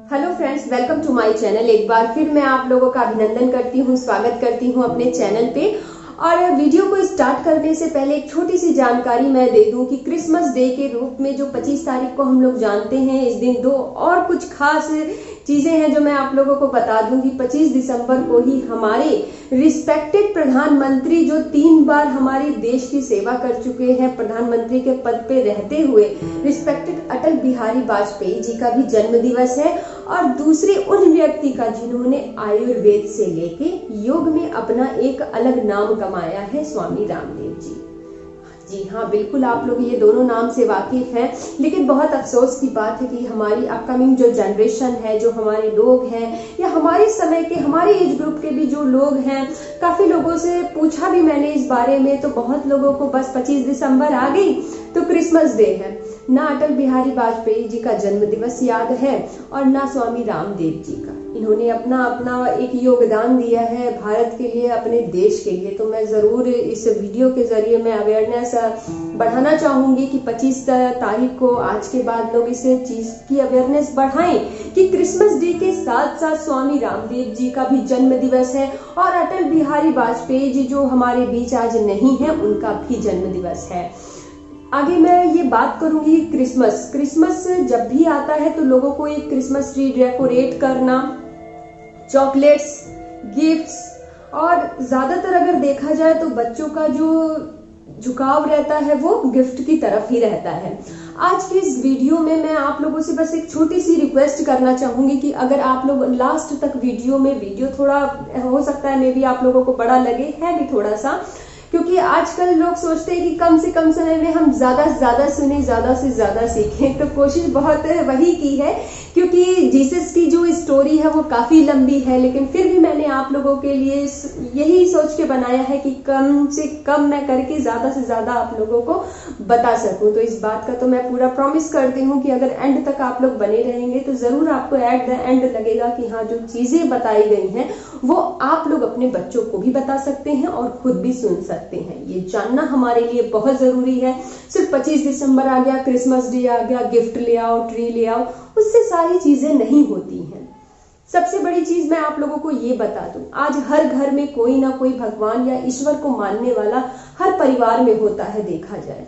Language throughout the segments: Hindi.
Hello friends, welcome to my channel. एक बार फिर मैं आप लोगों का अभिनंदन करती हूँ, स्वागत करती हूँ अपने चैनल पे। और वीडियो को स्टार्ट करने से पहले एक छोटी सी जानकारी मैं दे दूं कि क्रिसमस डे के रूप में जो 25 तारीख को हम लोग जानते हैं, इस दिन दो और कुछ खास चीजें हैं जो मैं आप लोगों को बता दूं कि 25 दिसंबर को ही हमारे रिस्पेक्टेड प्रधानमंत्री, जो 3 बार हमारे देश की सेवा कर चुके हैं प्रधानमंत्री के पद पे रहते हुए, रिस्पेक्टेड अटल बिहारी वाजपेयी जी का भी जन्म दिवस है। और दूसरे उन व्यक्ति का जिन्होंने आयुर्वेद से लेके योग में अपना एक अलग नाम कमाया है, स्वामी रामदेव जी। जी हाँ, बिल्कुल आप लोग ये दोनों नाम से वाकिफ हैं। लेकिन बहुत अफसोस की बात है कि हमारी अपकमिंग जो जनरेशन है, जो हमारे लोग हैं या हमारे समय के, हमारे एज ग्रुप के भी जो लोग हैं, काफी लोगों से पूछा भी मैंने इस बारे में, तो बहुत लोगों को बस 25 दिसंबर आ गई तो क्रिसमस डे है, ना अटल बिहारी वाजपेयी जी का जन्म दिवस याद है और ना स्वामी रामदेव जी का। इन्होंने अपना अपना एक योगदान दिया है भारत के लिए, अपने देश के लिए। तो मैं जरूर इस वीडियो के जरिए मैं अवेयरनेस बढ़ाना चाहूंगी कि 25 तारीख को आज के बाद लोग इस चीज की अवेयरनेस बढ़ाएं कि क्रिसमस डे के साथ साथ स्वामी रामदेव जी का भी जन्म दिवस है और अटल बिहारी वाजपेयी जी जो हमारे बीच आज नहीं है, उनका भी जन्म दिवस है। आगे मैं ये बात करूंगी क्रिसमस जब भी आता है तो लोगों को एक क्रिसमस ट्री डेकोरेट करना, चॉकलेट्स, गिफ्ट्स, और ज्यादातर अगर देखा जाए तो बच्चों का जो झुकाव रहता है वो गिफ्ट की तरफ ही रहता है। आज की इस वीडियो में मैं आप लोगों से बस एक छोटी सी रिक्वेस्ट करना चाहूंगी कि अगर आप लोग लास्ट तक वीडियो थोड़ा हो सकता है मे भी आप लोगों को बड़ा लगे, है भी थोड़ा सा, क्योंकि आजकल लोग सोचते हैं कि कम से कम समय में हम ज्यादा से ज्यादा सुने, ज्यादा से ज्यादा सीखें। तो कोशिश बहुत वही की है, क्योंकि जीसस की जो स्टोरी है वो काफी लंबी है, लेकिन फिर भी मैंने आप लोगों के लिए यही सोच के बनाया है कि कम से कम मैं करके ज्यादा से ज्यादा आप लोगों को बता सकूं। तो इस बात का तो मैं पूरा प्रॉमिस करती हूँ कि अगर एंड तक आप लोग बने रहेंगे तो जरूर आपको एट द एंड लगेगा कि हाँ, जो चीजें बताई गई हैं वो आप लोग अपने बच्चों को भी बता सकते हैं और खुद भी सुन सकते हैं। ये जानना हमारे लिए बहुत जरूरी है। सिर्फ 25 दिसंबर आ गया, क्रिसमस डे आ गया, गिफ्ट ले आओ, ट्री ले आओ, उससे सारी चीजें नहीं होती हैं। सबसे बड़ी चीज मैं आप लोगों को ये बता दूं, आज हर घर में कोई ना कोई भगवान या ईश्वर को मानने वाला हर परिवार में होता है। देखा जाए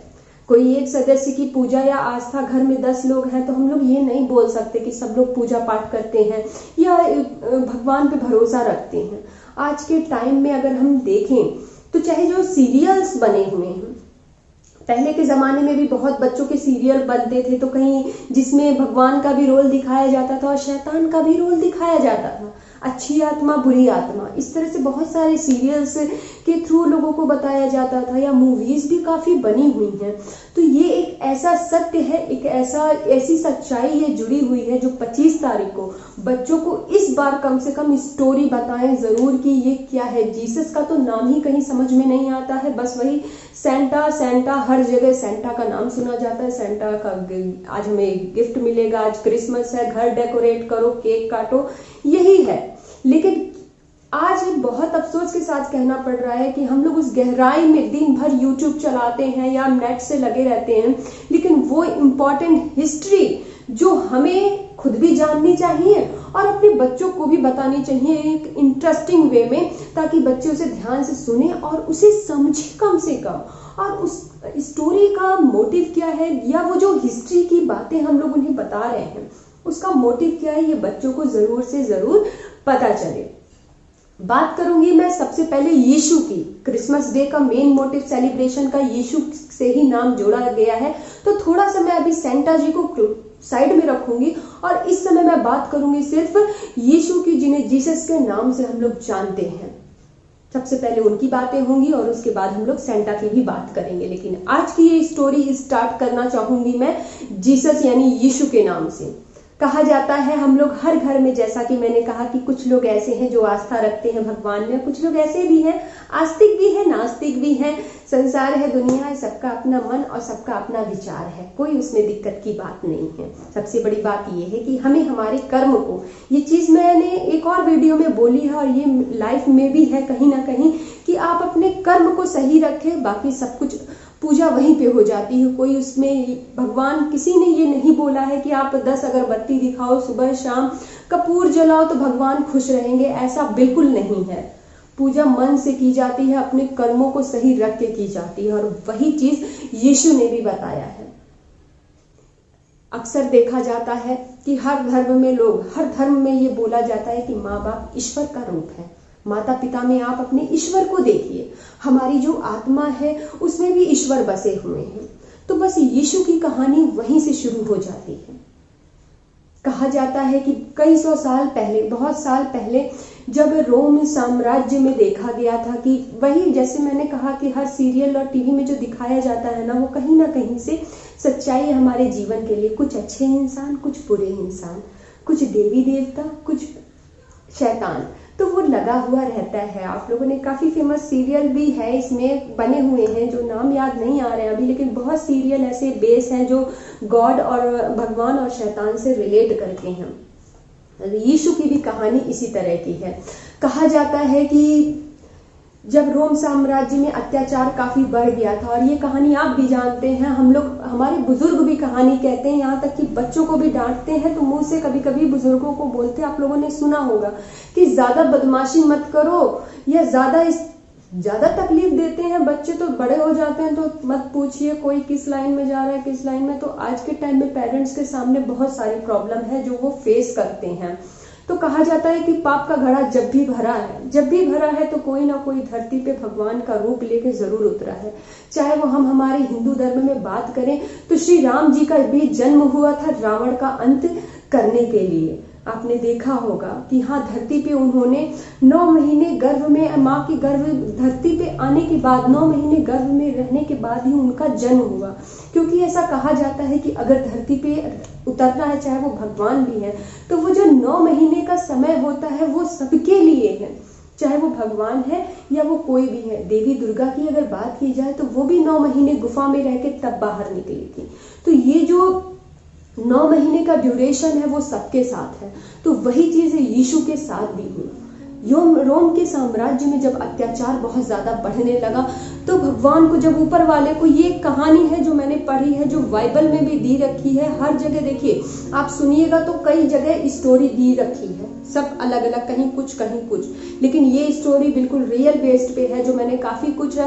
कोई एक सदस्य की पूजा या आस्था, घर में 10 लोग हैं तो हम लोग ये नहीं बोल सकते कि सब लोग पूजा पाठ करते हैं या भगवान पे भरोसा रखते हैं। आज के टाइम में अगर हम देखें तो चाहे जो सीरियल्स बने हुए हैं, पहले के जमाने में भी बहुत बच्चों के सीरियल बनते थे, तो कहीं जिसमें भगवान का भी रोल दिखाया जाता था और शैतान का भी रोल दिखाया जाता था, अच्छी आत्मा बुरी आत्मा, इस तरह से बहुत सारे सीरियल्स के थ्रू लोगों को बताया जाता था, या मूवीज भी काफी बनी हुई हैं। तो ये एक ऐसा सत्य है, एक ऐसी सच्चाई है जुड़ी हुई है जो 25 तारीख को बच्चों को इस बार कम से कम स्टोरी बताएं जरूर कि ये क्या है। जीसस का तो नाम ही कहीं समझ में नहीं आता है, बस वही सेंटा सेंटा, हर जगह सेंटा का नाम सुना जाता है। सेंटा का आज हमें गिफ्ट मिलेगा, आज क्रिसमस है, घर डेकोरेट करो, केक काटो, यही है। लेकिन आज बहुत अफसोस के साथ कहना पड़ रहा है कि हम लोग उस गहराई में दिन भर यूट्यूब चलाते हैं या नेट से लगे रहते हैं, लेकिन वो इम्पोर्टेंट हिस्ट्री जो हमें खुद भी जाननी चाहिए और अपने बच्चों को भी बतानी चाहिए एक इंटरेस्टिंग वे में, ताकि बच्चे उसे ध्यान से सुने और उसे समझे कम से कम, और उस स्टोरी का मोटिव क्या है या वो जो हिस्ट्री की बातें हम लोग उन्हें बता रहे हैं उसका मोटिव क्या है, ये बच्चों को जरूर से जरूर पता चले। बात करूंगी मैं सबसे पहले यीशु की। क्रिसमस डे का मेन मोटिव सेलिब्रेशन का यीशु से ही नाम जोड़ा गया है, तो थोड़ा सा मैं अभी सेंटा जी को साइड में रखूंगी और इस समय मैं बात करूंगी सिर्फ यीशु की, जिन्हें जीसस के नाम से हम लोग जानते हैं। सबसे पहले उनकी बातें होंगी और उसके बाद हम लोग सेंटा की भी बात करेंगे। लेकिन आज की ये स्टोरी स्टार्ट करना चाहूंगी मैं जीसस यानी यीशु के नाम से। कहा जाता है हम लोग हर घर में, जैसा कि मैंने कहा कि कुछ लोग ऐसे हैं जो आस्था रखते हैं भगवान में, कुछ लोग ऐसे भी हैं आस्तिक भी हैं, नास्तिक भी हैं। संसार है, दुनिया है, सबका अपना मन और सबका अपना विचार है, कोई उसमें दिक्कत की बात नहीं है। सबसे बड़ी बात यह है कि हमें हमारे कर्म को, ये चीज मैंने एक और वीडियो में बोली है और ये लाइफ में भी है कहीं ना कहीं, कि आप अपने कर्म को सही रखें, बाकी सब कुछ पूजा वहीं पे हो जाती है। कोई उसमें भगवान, किसी ने ये नहीं बोला है कि आप 10 अगरबत्ती दिखाओ, सुबह शाम कपूर जलाओ तो भगवान खुश रहेंगे, ऐसा बिल्कुल नहीं है। पूजा मन से की जाती है, अपने कर्मों को सही रख के की जाती है, और वही चीज यीशु ने भी बताया है। अक्सर देखा जाता है कि हर धर्म में लोग, हर धर्म में ये बोला जाता है कि माँ बाप ईश्वर का रूप है। माता पिता में आप अपने ईश्वर को देखिए, हमारी जो आत्मा है उसमें भी ईश्वर बसे हुए हैं। तो बस यीशु की कहानी वहीं से शुरू हो जाती है। कहा जाता है कि कई सौ साल पहले, बहुत साल पहले, जब रोम साम्राज्य में देखा गया था कि वही, जैसे मैंने कहा कि हर सीरियल और टीवी में जो दिखाया जाता है ना कहीं से सच्चाई है हमारे जीवन के लिए। कुछ अच्छे इंसान, कुछ बुरे इंसान, कुछ देवी देवता, कुछ शैतान, तो वो लगा हुआ रहता है। आप लोगों ने काफी फेमस सीरियल भी है इसमें बने हुए हैं, जो नाम याद नहीं आ रहे हैं अभी, लेकिन बहुत सीरियल ऐसे बेस हैं जो गॉड और भगवान और शैतान से रिलेट करते हैं। यीशु की भी कहानी इसी तरह की है। कहा जाता है कि जब रोम साम्राज्य में अत्याचार काफी बढ़ गया था, और ये कहानी आप भी जानते हैं, हम लोग, हमारे बुजुर्ग भी कहानी कहते हैं, यहाँ तक कि बच्चों को भी डांटते हैं तो मुंह से कभी कभी बुजुर्गों को बोलते हैं, आप लोगों ने सुना होगा कि ज्यादा बदमाशी मत करो, या ज्यादा तकलीफ देते हैं बच्चे तो बड़े हो जाते हैं तो मत पूछिए कोई किस लाइन में जा रहा है, किस लाइन में। तो आज के टाइम में पेरेंट्स के सामने बहुत सारी प्रॉब्लम है जो वो फेस करते हैं। तो कहा जाता है कि पाप का घड़ा जब भी भरा है तो कोई ना कोई धरती पे भगवान का रूप लेके जरूर उतरा है। चाहे वो हम हमारे हिंदू धर्म में बात करें तो श्री राम जी का भी जन्म हुआ था रावण का अंत करने के लिए। आपने देखा होगा कि हाँ, धरती पे उन्होंने 9 महीने गर्भ में, माँ की गर्भ धरती पे आने के बाद 9 महीने गर्भ में रहने के बाद ही उनका जन्म हुआ। क्योंकि ऐसा कहा जाता है कि अगर धरती पे उतरना है, चाहे वो भगवान भी है, तो वो जो 9 महीने का समय होता है वो सबके लिए है, चाहे वो भगवान है या वो कोई भी है। देवी दुर्गा की अगर बात की जाए तो वो भी 9 महीने गुफा में रह के तब बाहर निकली थी। तो ये जो 9 महीने का ड्यूरेशन है वो सबके साथ है। तो वही चीज यीशु के साथ भी हुई। रोम के साम्राज्य में जब अत्याचार बहुत ज्यादा बढ़ने लगा तो भगवान को, जब ऊपर वाले को, ये कहानी है जो मैंने पढ़ी है, जो बाइबल में भी दी रखी है, हर जगह देखिए आप सुनिएगा तो कई जगह स्टोरी दी रखी है, सब अलग अलग, कहीं कुछ कहीं कुछ, लेकिन ये स्टोरी बिल्कुल रियल बेस्ड पे है, जो मैंने काफी कुछ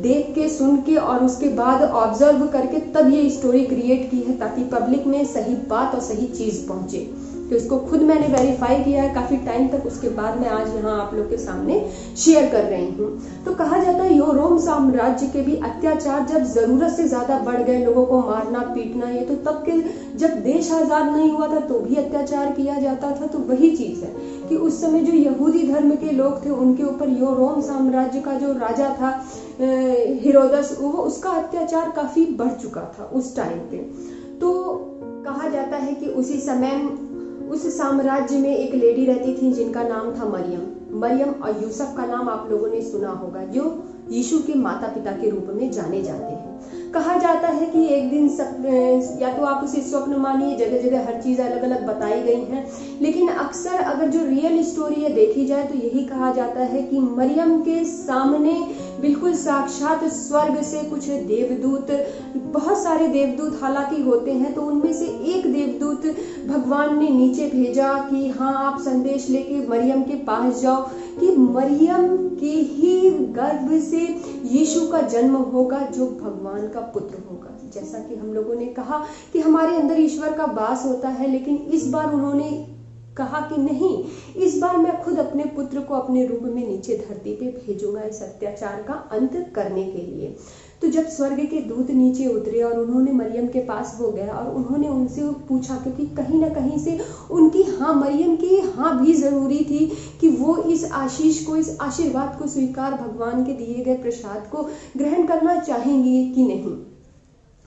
देख के, सुन के और उसके बाद ऑब्जर्व करके तब ये स्टोरी क्रिएट की है, ताकि पब्लिक में सही बात और सही चीज पहुंचे। तो इसको खुद मैंने वेरीफाई किया है काफी टाइम तक, उसके बाद मैं आज यहाँ आप लोग के सामने शेयर कर रही हूँ। तो कहा जाता है रोम साम्राज्य के भी अत्याचार जब जरूरत से ज्यादा बढ़ गए, लोगों को मारना पीटना, ये तो तब के, जब देश आजाद नहीं हुआ था तो भी अत्याचार किया जाता था। तो वही चीज है कि उस समय जो यहूदी धर्म के लोग थे उनके ऊपर रोम साम्राज्य का जो राजा था हेरोदस, वो उसका अत्याचार काफी बढ़ चुका था उस टाइम पे। तो कहा जाता है कि उसी समय उस साम्राज्य में एक लेडी रहती थी जिनका नाम था मरियम और यूसुफ का नाम आप लोगों ने सुना होगा, जो यीशु के माता पिता के रूप में जाने जाते हैं। कहा जाता है कि एक दिन या तो आप उसे स्वप्न मानिए, जगह जगह हर चीज अलग अलग बताई गई है, लेकिन अक्सर अगर जो रियल स्टोरी है देखी जाए तो यही कहा जाता है कि मरियम के सामने बिल्कुल साक्षात स्वर्ग से कुछ देवदूत, बहुत सारे देवदूत हालांकि होते हैं, तो उनमें से एक देवदूत भगवान ने नीचे भेजा कि हाँ, आप संदेश लेके मरियम के पास जाओ कि मरियम के ही गर्भ से यीशु का जन्म होगा, जो भगवान का पुत्र होगा। जैसा कि हम लोगों ने कहा कि हमारे अंदर ईश्वर का वास होता है, लेकिन इस बार उन्होंने कहा कि नहीं, इस बार मैं खुद अपने पुत्र को अपने रूप में नीचे धरती पे भेजूंगा इस अत्याचार का अंत करने के लिए। तो जब स्वर्ग के दूत नीचे उतरे और उन्होंने मरियम के पास वो गया और उन्होंने उनसे पूछा, क्योंकि कहीं ना कहीं से उनकी हाँ, मरियम की हाँ भी जरूरी थी कि वो इस आशीष को, इस आशीर्वाद को स्वीकार, भगवान के दिए गए प्रसाद को ग्रहण करना चाहेंगी कि नहीं।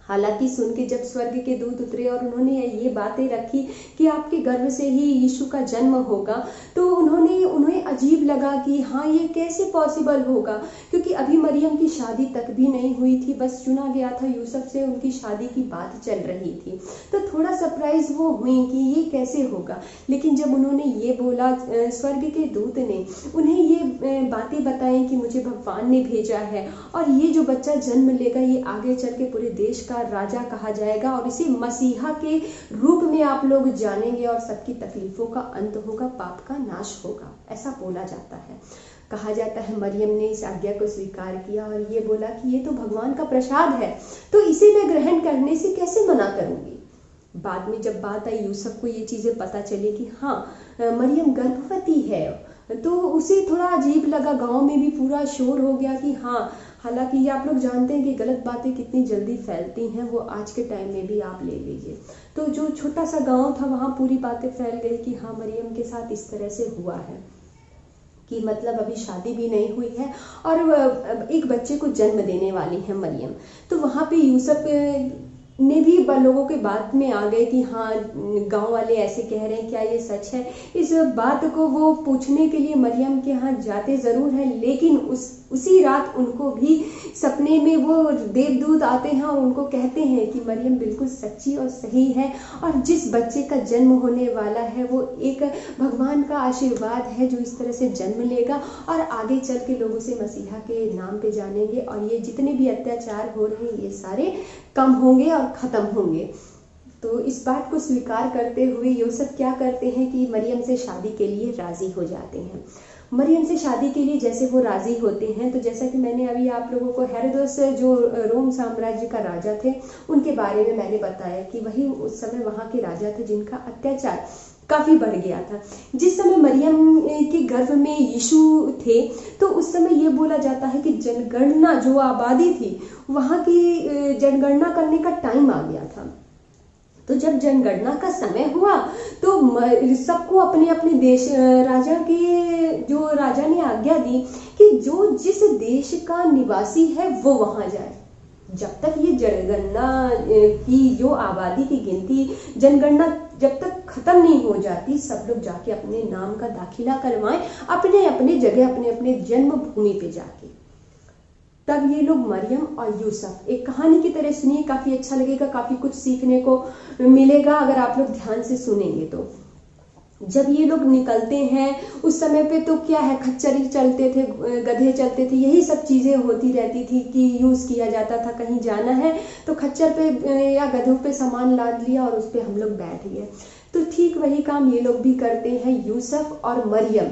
हालांकि सुन के जब स्वर्ग के दूत उतरे और उन्होंने ये बातें रखी कि आपके गर्भ से ही यीशु का जन्म होगा, तो उन्हें अजीब लगा कि हाँ, ये कैसे पॉसिबल होगा, क्योंकि अभी मरियम की शादी तक भी नहीं हुई थी, बस चुना गया था यूसुफ से, उनकी शादी की बात चल रही थी। तो थोड़ा सरप्राइज वो हुई कि ये कैसे होगा। लेकिन जब उन्होंने ये बोला, स्वर्ग के दूत ने उन्हें ये बातें बताई कि मुझे भगवान ने भेजा है और ये जो बच्चा जन्म लेगा ये आगे चल के पूरे देश का राजा कहा जाएगा और इसे मसीहा के रूप में आप लोग जानेंगे और सबकी तकलीफों का अंत होगा, पाप का नाश होगा, ऐसा बोला जाता है। कहा जाता है मरियम ने इस आज्ञा को स्वीकार किया और ये बोला कि ये तो भगवान का प्रसाद है, तो इसे मैं ग्रहण करने से कैसे मना करूंगी। बाद में जब बात आई, यूसुफ को ये चीजें पता चली कि हाँ, मरियम गर्भवती है, तो उसे थोड़ा अजीब लगा। गांव में भी पूरा शोर हो गया कि हाँ, हालांकि ये आप लोग जानते हैं कि गलत बातें कितनी जल्दी फैलती हैं, वो आज के टाइम में भी आप ले लीजिए। तो जो छोटा सा गांव था वहाँ पूरी बातें फैल गई कि हाँ, मरियम के साथ इस तरह से हुआ है कि मतलब अभी शादी भी नहीं हुई है और एक बच्चे को जन्म देने वाली है मरियम। तो वहाँ पे यूसुफ ने भी लोगों के बात में आ गए कि हाँ, गांव वाले ऐसे कह रहे हैं, क्या ये सच है। इस बात को वो पूछने के लिए मरियम के यहाँ जाते ज़रूर हैं, लेकिन उसी रात उनको भी सपने में वो देवदूत आते हैं और उनको कहते हैं कि मरियम बिल्कुल सच्ची और सही है और जिस बच्चे का जन्म होने वाला है वो एक भगवान का आशीर्वाद है जो इस तरह से जन्म लेगा और आगे चल के लोग उसे मसीहा के नाम पे जानेंगे और ये जितने भी अत्याचार हो रहे हैं ये सारे कम होंगे और ख़त्म होंगे। तो इस बात को स्वीकार करते हुए यूसुफ क्या करते हैं कि मरियम से शादी के लिए राज़ी हो जाते हैं। मरियम से शादी के लिए जैसे वो राज़ी होते हैं, तो जैसा कि मैंने अभी आप लोगों को हेरोदेस जो रोम साम्राज्य का राजा थे उनके बारे में मैंने बताया कि वही उस समय वहाँ के राजा थे जिनका अत्याचार काफ़ी बढ़ गया था। जिस समय मरियम के गर्भ में यीशु थे तो उस समय ये बोला जाता है कि जनगणना जो आबादी थी वहाँ की जनगणना करने का टाइम आ गया था। तो जब जनगणना का समय हुआ तो सबको अपने अपने देश जो राजा ने आज्ञा दी कि जो जिस देश का निवासी है वो वहां जाए। जब तक ये जनगणना की जो आबादी की गिनती, जनगणना जब तक खत्म नहीं हो जाती, सब लोग जाके अपने नाम का दाखिला करवाएं अपने अपने जगह, अपने अपने जन्मभूमि पे जाके। तब ये लोग मरियम और यूसुफ एक कहानी की तरह सुनिए, काफ़ी अच्छा लगेगा, काफ़ी कुछ सीखने को मिलेगा अगर आप लोग ध्यान से सुनेंगे तो। जब ये लोग निकलते हैं उस समय पे तो क्या है, खच्चर ही चलते थे, गधे चलते थे, यही सब चीज़ें होती रहती थी कि यूज़ किया जाता था। कहीं जाना है तो खच्चर पे या गधों पे सामान लाद लिया और उस पर हम लोग बैठ गए। तो ठीक वही काम ये लोग भी करते हैं। यूसुफ और मरियम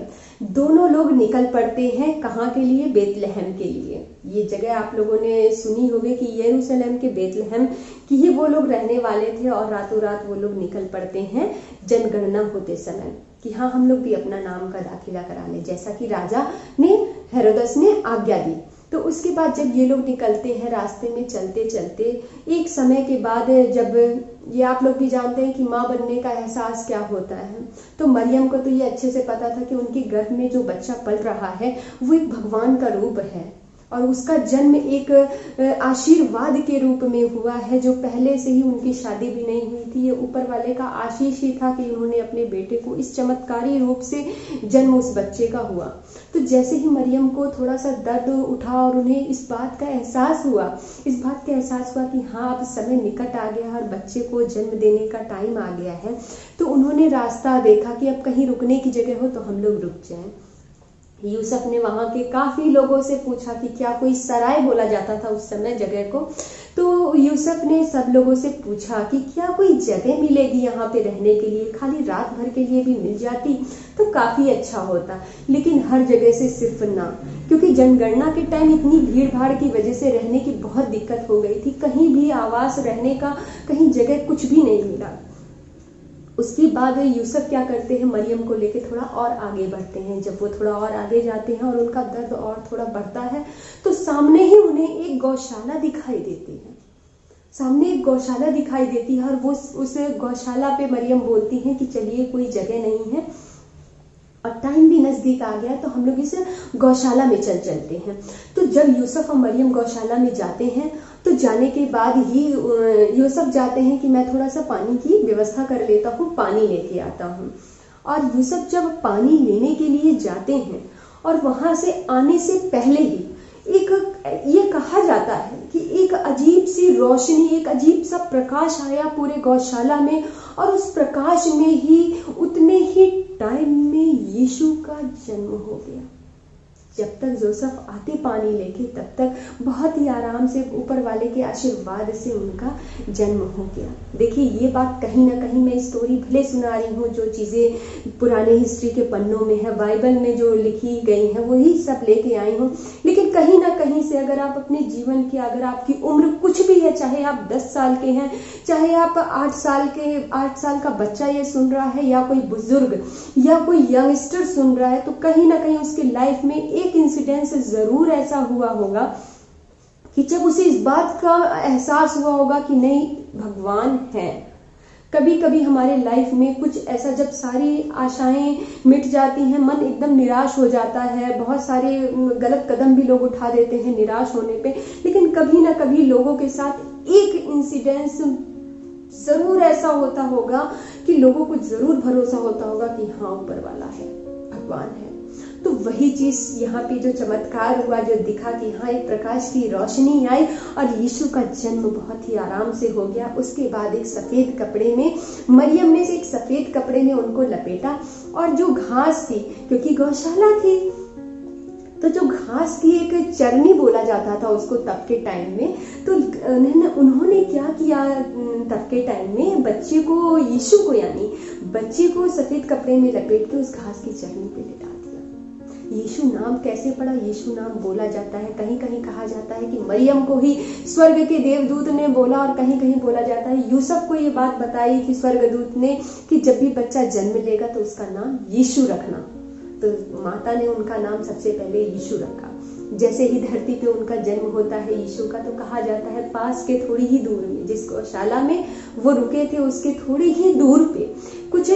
दोनों लोग निकल पड़ते हैं, कहाँ के लिए? बेतलहम के लिए। ये जगह आप लोगों ने सुनी होगी कि यरूशलेम के बेतलहम की ही वो लोग रहने वाले थे और रातों रात वो लोग निकल पड़ते हैं जनगणना होते समय कि हाँ, हम लोग भी अपना नाम का दाखिला करा लें, जैसा कि राजा ने, हेरोदेस ने आज्ञा दी। तो उसके बाद जब ये लोग निकलते हैं रास्ते में चलते चलते, एक समय के बाद जब ये आप लोग भी जानते हैं कि माँ बनने का एहसास क्या होता है, तो मरियम को तो ये अच्छे से पता था कि उनके गर्भ में जो बच्चा पल रहा है वो एक भगवान का रूप है और उसका जन्म एक आशीर्वाद के रूप में हुआ है, जो पहले से ही उनकी शादी भी नहीं हुई थी। ये ऊपर वाले का आशीष ही था कि उन्होंने अपने बेटे को इस चमत्कारी रूप से जन्म उस बच्चे का हुआ। तो जैसे ही मरियम को थोड़ा सा दर्द उठा और उन्हें इस बात का एहसास हुआ कि हाँ, अब समय निकट आ गया और बच्चे को जन्म देने का टाइम आ गया है, तो उन्होंने रास्ता देखा कि अब कहीं रुकने की जगह हो तो हम लोग रुक जाएं। यूसुफ ने वहाँ के काफ़ी लोगों से पूछा कि क्या कोई सराय बोला जाता था उस समय जगह को, तो यूसुफ ने सब लोगों से पूछा कि क्या कोई जगह मिलेगी यहाँ पे रहने के लिए, खाली रात भर के लिए भी मिल जाती तो काफ़ी अच्छा होता। लेकिन हर जगह से सिर्फ ना, क्योंकि जनगणना के टाइम इतनी भीड़ भाड़ की वजह से रहने की बहुत दिक्कत हो गई थी, कहीं भी आवास रहने का कहीं जगह कुछ भी नहीं मिला। उसके बाद यूसुफ क्या करते हैं, मरियम को लेके थोड़ा और आगे बढ़ते हैं। जब वो थोड़ा और आगे जाते हैं और उनका दर्द और थोड़ा बढ़ता है तो सामने ही उन्हें एक गौशाला दिखाई देती है। सामने एक गौशाला दिखाई देती है और वो उस गौशाला पे मरियम बोलती हैं कि चलिए, कोई जगह नहीं है और टाइम भी नजदीक आ गया तो हम लोग इस गौशाला में चलते हैं। तो जब यूसुफ और मरियम गौशाला में जाते हैं तो जाने के बाद ही यूसुफ जाते हैं कि मैं थोड़ा सा पानी की व्यवस्था कर लेता हूँ, पानी लेके आता हूँ। और यूसुफ जब पानी लेने के लिए जाते हैं और वहां से आने से पहले ही ये कहा जाता है कि एक अजीब सी रोशनी, एक अजीब सा प्रकाश आया पूरे गौशाला में, और उस प्रकाश में ही उतने ही टाइम में यीशु का जन्म हो गया। जब तक जोसेफ आते पानी लेके तब तक बहुत ही आराम से ऊपर वाले के आशीर्वाद से उनका जन्म हो गया। देखिए ये बात कहीं ना कहीं मैं स्टोरी भले सुना रही हूँ, जो चीज़ें पुराने हिस्ट्री के पन्नों में है, बाइबल में जो लिखी गई हैं वही सब लेके आई हूँ, लेकिन कहीं ना कहीं से अगर आप अपने जीवन की, अगर आपकी उम्र कुछ भी है, चाहे आप 10 साल के हैं, चाहे आप 8 साल का बच्चा ये सुन रहा है, या कोई बुजुर्ग या कोई यंगस्टर सुन रहा है, तो कहीं ना कहीं उसकी लाइफ में एक इंसिडेंस जरूर ऐसा हुआ होगा कि जब उसे इस बात का एहसास हुआ होगा कि नहीं, भगवान है। कभी कभी हमारे लाइफ में कुछ ऐसा, जब सारी आशाएं मिट जाती हैं, मन एकदम निराश हो जाता है, बहुत सारे गलत कदम भी लोग उठा देते हैं निराश होने पे, लेकिन कभी ना कभी लोगों के साथ एक इंसिडेंस जरूर ऐसा होता होगा कि लोगों को जरूर भरोसा होता होगा कि हाँ ऊपर वाला है, भगवान है। तो वही चीज यहाँ पे जो चमत्कार हुआ, जो दिखा कि हाँ एक प्रकाश की रोशनी आई और यीशु का जन्म बहुत ही आराम से हो गया। उसके बाद एक सफेद कपड़े में, मरियम ने एक सफेद कपड़े में उनको लपेटा, और जो घास थी, क्योंकि गौशाला थी तो जो घास की एक चरनी बोला जाता था उसको तब के टाइम में, तो उन्होंने क्या किया, तब के टाइम में बच्चे को, यीशु को यानी बच्चे को सफेद कपड़े में लपेट के उस घास की चरनी पे लिटा दिया। यीशु नाम कैसे पड़ा, यीशु नाम बोला जाता है, कहीं कहीं कहा जाता है कि मरियम को ही स्वर्ग के देवदूत ने बोला, और कहीं कहीं बोला जाता है यूसुफ को ये बात बताई कि स्वर्गदूत ने कि जब भी बच्चा जन्म लेगा तो उसका नाम यीशु रखना। तो माता ने उनका नाम सबसे पहले यीशु रखा। जैसे ही धरती पे उनका जन्म होता है यीशु का, तो कहा जाता है पास के थोड़ी ही दूर में, जिस गौशाला में वो रुके थे उसके थोड़ी ही दूर पे कुछ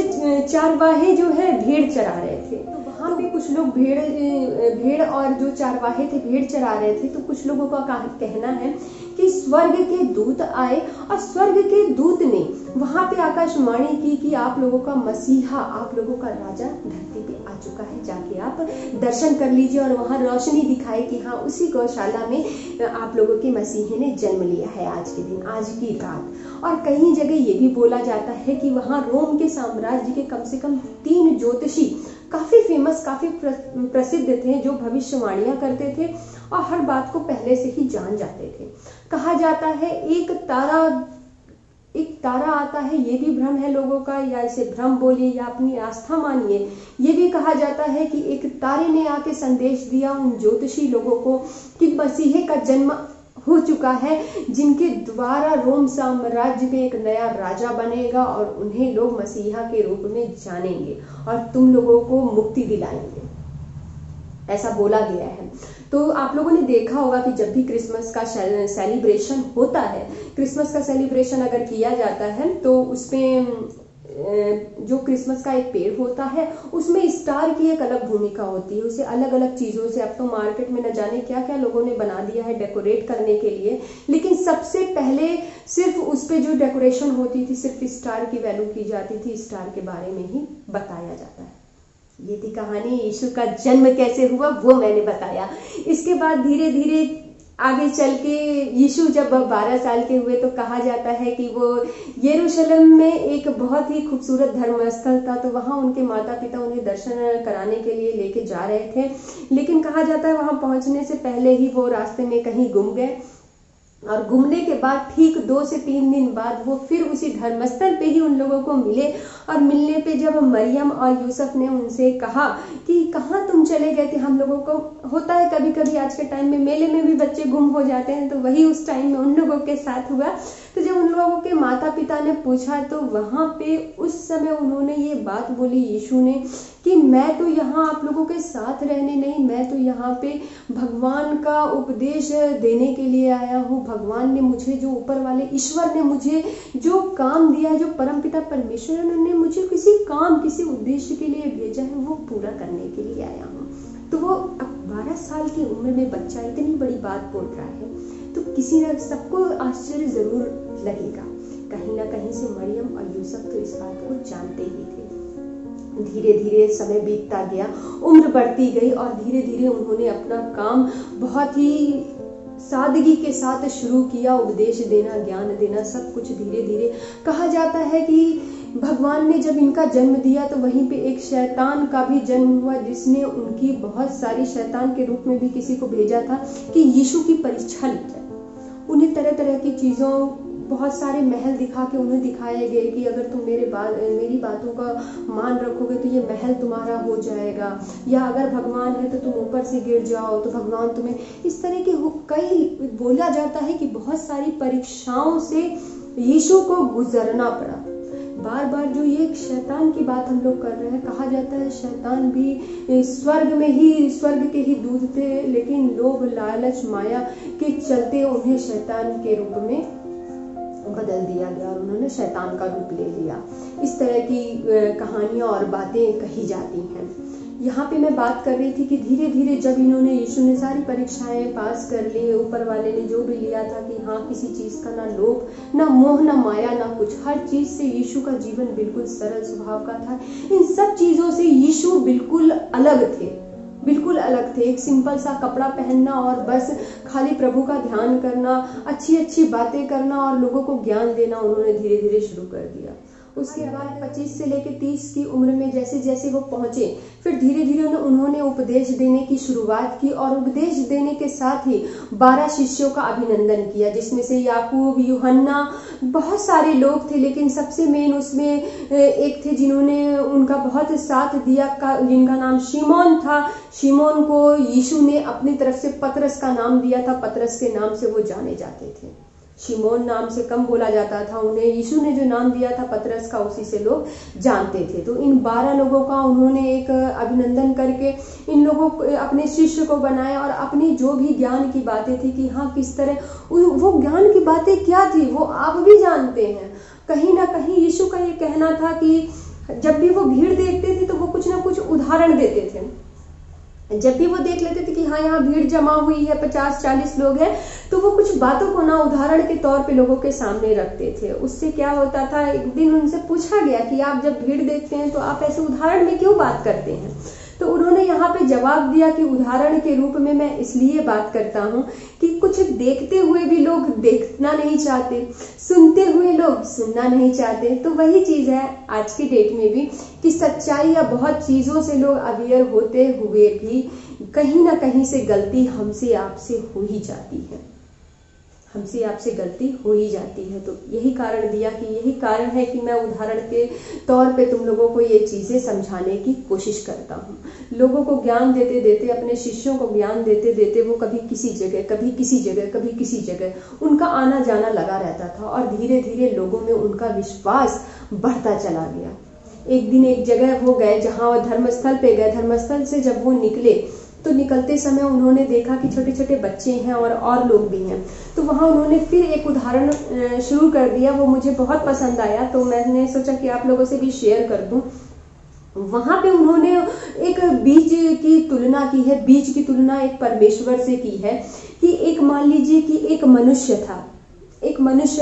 चारवाहे जो है भेड़ चरा रहे थे। तो वहां पे कुछ लोग भेड़ और जो चारवाहे थे भेड़ चरा रहे थे, तो कुछ लोगों का कहना है कि स्वर्ग के दूत आए और स्वर्ग के दूत ने वहां पे आकाशवाणी की कि आप लोगों का मसीहा, आप लोगों का राजा धरती पे आ चुका है, जाके आप दर्शन कर लीजिए। और वहां रोशनी दिखाई कि हाँ उसी गौशाला में आप लोगों के मसीहे ने जन्म लिया है आज के दिन, आज की रात। और कहीं जगह ये भी बोला जाता है कि वहां रोम के साम्राज्य के कम से कम 3 ज्योतिषी काफी फेमस, काफी प्रसिद्ध थे, जो भविष्यवाणियां करते थे और हर बात को पहले से ही जान जाते थे। कहा जाता है एक तारा आता है, ये भी भ्रम है लोगों का, या इसे भ्रम बोलिए या अपनी आस्था मानिए। ये भी कहा जाता है कि एक तारे ने आके संदेश दिया उन ज्योतिषी लोगों को कि मसीहे का जन्म हो चुका है, जिनके द्वारा रोम साम्राज्य में एक नया राजा बनेगा और उन्हें लोग मसीहा के रूप में जानेंगे और तुम लोगों को मुक्ति दिलाएंगे, ऐसा बोला गया है। तो आप लोगों ने देखा होगा कि जब भी क्रिसमस का सेलिब्रेशन होता है, क्रिसमस का सेलिब्रेशन अगर किया जाता है तो उसमें जो क्रिसमस का एक पेड़ होता है उसमें स्टार की एक अलग भूमिका होती है। उसे अलग अलग चीजों से, अब तो मार्केट में न जाने क्या क्या लोगों ने बना दिया है डेकोरेट करने के लिए, लेकिन सबसे पहले सिर्फ उस पे जो डेकोरेशन होती थी सिर्फ स्टार की वैल्यू की जाती थी, स्टार के बारे में ही बताया जाता है। ये थी कहानी, यीशु का जन्म कैसे हुआ वो मैंने बताया। इसके बाद धीरे धीरे आगे चल के यीशु जब 12 साल के हुए तो कहा जाता है कि वो यरूशलेम में एक बहुत ही खूबसूरत धर्मस्थल था, तो वहां उनके माता पिता उन्हें दर्शन कराने के लिए लेके जा रहे थे, लेकिन कहा जाता है वहां पहुंचने से पहले ही वो रास्ते में कहीं गुम गए, और घूमने के बाद ठीक 2 से 3 दिन बाद वो फिर उसी धर्मस्थल पे ही उन लोगों को मिले। और मिलने पे जब मरियम और यूसुफ ने उनसे कहा कि कहाँ तुम चले गए थे, हम लोगों को होता है कभी कभी आज के टाइम में मेले में भी बच्चे गुम हो जाते हैं, तो वही उस टाइम में उन लोगों के साथ हुआ। तो जब उन लोगों के माता पिता ने पूछा तो वहां पे उस समय उन्होंने ये बात बोली यीशु ने कि कि मैं तो यहाँ आप लोगों के साथ रहने नहीं, मैं तो यहाँ पे भगवान का उपदेश देने के लिए आया हूँ। भगवान ने मुझे, जो ऊपर वाले ईश्वर ने मुझे जो काम दिया है, जो परमपिता परमेश्वर ने मुझे किसी काम, किसी उद्देश्य के लिए भेजा है, वो पूरा करने के लिए आया हूँ। तो वो 12 साल की उम्र में बच्चा इतनी बड़ी बात बोल रहा है, तो किसी न सबको आश्चर्य जरूर लगेगा। कहीं ना कहीं से मरियम और यूसुफ तो इस बात को जानते ही थे। धीरे धीरे समय बीतता गया, उम्र बढ़ती गई और धीरे धीरे उन्होंने अपना काम बहुत ही सादगी के साथ शुरू किया। उपदेश देना, ज्ञान देना, सब कुछ धीरे धीरे। कहा जाता है कि भगवान ने जब इनका जन्म दिया तो वहीं पे एक शैतान का भी जन्म हुआ, जिसने उनकी बहुत सारी, शैतान के रूप में भी किसी को भेजा था कि यीशु की परीक्षा ली जाए। उन्हें तरह तरह की चीजों, बहुत सारे महल दिखा के उन्हें दिखाए गए कि अगर तुम मेरी बातों का मान रखोगे तो ये महल तुम्हारा हो जाएगा, या अगर भगवान है तो तुम ऊपर से गिर जाओ तो भगवान तुम्हें, इस तरह के कई, बोला जाता है कि बहुत सारी परीक्षाओं से यीशु को गुजरना पड़ा। बार बार जो ये शैतान की बात हम लोग कर रहे हैं, कहा जाता है शैतान भी स्वर्ग के ही दूत थे, लेकिन लोभ, लालच, माया के चलते उन्हें शैतान के रूप में बदल दिया गया और उन्होंने शैतान का रूप ले लिया। इस तरह की कहानियां और बातें कही जाती हैं। यहाँ पे मैं बात कर रही थी कि धीरे धीरे जब यीशु ने सारी परीक्षाएं पास कर ली, ऊपर वाले ने जो भी लिया था कि हाँ, किसी चीज का ना लोभ, ना मोह, ना माया, ना कुछ, हर चीज से यीशु का जीवन बिल्कुल सरल स्वभाव का था। इन सब चीजों से यीशु बिल्कुल अलग थे, बिल्कुल अलग थे। एक सिंपल सा कपड़ा पहनना और बस खाली प्रभु का ध्यान करना, अच्छी अच्छी बातें करना और लोगों को ज्ञान देना उन्होंने धीरे धीरे शुरू कर दिया। उसके बाद 25 से लेकर 30 की उम्र में जैसे जैसे वो पहुंचे, फिर धीरे धीरे उन्होंने उपदेश देने की शुरुआत की और उपदेश देने के साथ ही 12 शिष्यों का अभिनंदन किया, जिसमें से याकूब, यूहन्ना, बहुत सारे लोग थे, लेकिन सबसे मेन उसमें एक थे जिन्होंने उनका बहुत साथ दिया, जिनका नाम शिमोन था। शिमोन को यीशु ने अपनी तरफ से पतरस का नाम दिया था, पतरस के नाम से वो जाने जाते थे। शिमोन नाम से कम बोला जाता था उन्हें, यीशु ने जो नाम दिया था पतरस का, उसी से लोग जानते थे। तो इन 12 लोगों का उन्होंने एक अभिनंदन करके इन लोगों को, अपने शिष्य को बनाया और अपनी जो भी ज्ञान की बातें थी कि हाँ किस तरह, वो ज्ञान की बातें क्या थी वो आप भी जानते हैं। कहीं ना कहीं यीशु का ये कहना था कि जब भी वो भीड़ देखते थे तो वो कुछ ना कुछ उदाहरण देते थे। जब भी वो देख लेते थे कि हाँ यहाँ भीड़ जमा हुई है, 50-40 लोग हैं, तो वो कुछ बातों को ना उदाहरण के तौर पे लोगों के सामने रखते थे। उससे क्या होता था, एक दिन उनसे पूछा गया कि आप जब भीड़ देखते हैं तो आप ऐसे उदाहरण में क्यों बात करते हैं। तो उन्होंने यहाँ पे जवाब दिया कि उदाहरण के रूप में मैं इसलिए बात करता हूँ कि कुछ देखते हुए भी लोग देखना नहीं चाहते, सुनते हुए लोग सुनना नहीं चाहते। तो वही चीज है आज की डेट में भी कि सच्चाई या बहुत चीजों से लोग अवेयर होते हुए भी कहीं ना कहीं से गलती हमसे आपसे हो ही जाती है, हमसे आपसे गलती हो ही जाती है। तो यही कारण दिया कि यही कारण है कि मैं उदाहरण के तौर पे तुम लोगों को ये चीजें समझाने की कोशिश करता हूँ। लोगों को ज्ञान देते देते, अपने शिष्यों को ज्ञान देते देते वो कभी किसी जगह, कभी किसी जगह, कभी किसी जगह उनका आना जाना लगा रहता था और धीरे धीरे लोगों में उनका विश्वास बढ़ता चला गया। एक दिन एक जगह वो गए जहाँ वो धर्मस्थल पे गए। धर्मस्थल से जब वो निकले तो निकलते समय उन्होंने देखा कि छोटे छोटे बच्चे हैं और लोग भी हैं। तो वहाँ उन्होंने फिर एक उदाहरण शुरू कर दिया, वो मुझे बहुत पसंद आया, तो मैंने सोचा कि आप लोगों से भी शेयर कर दूं। वहां पे उन्होंने एक बीज की तुलना की है, बीज की तुलना एक परमेश्वर से की है कि एक, मान लीजिए कि एक मनुष्य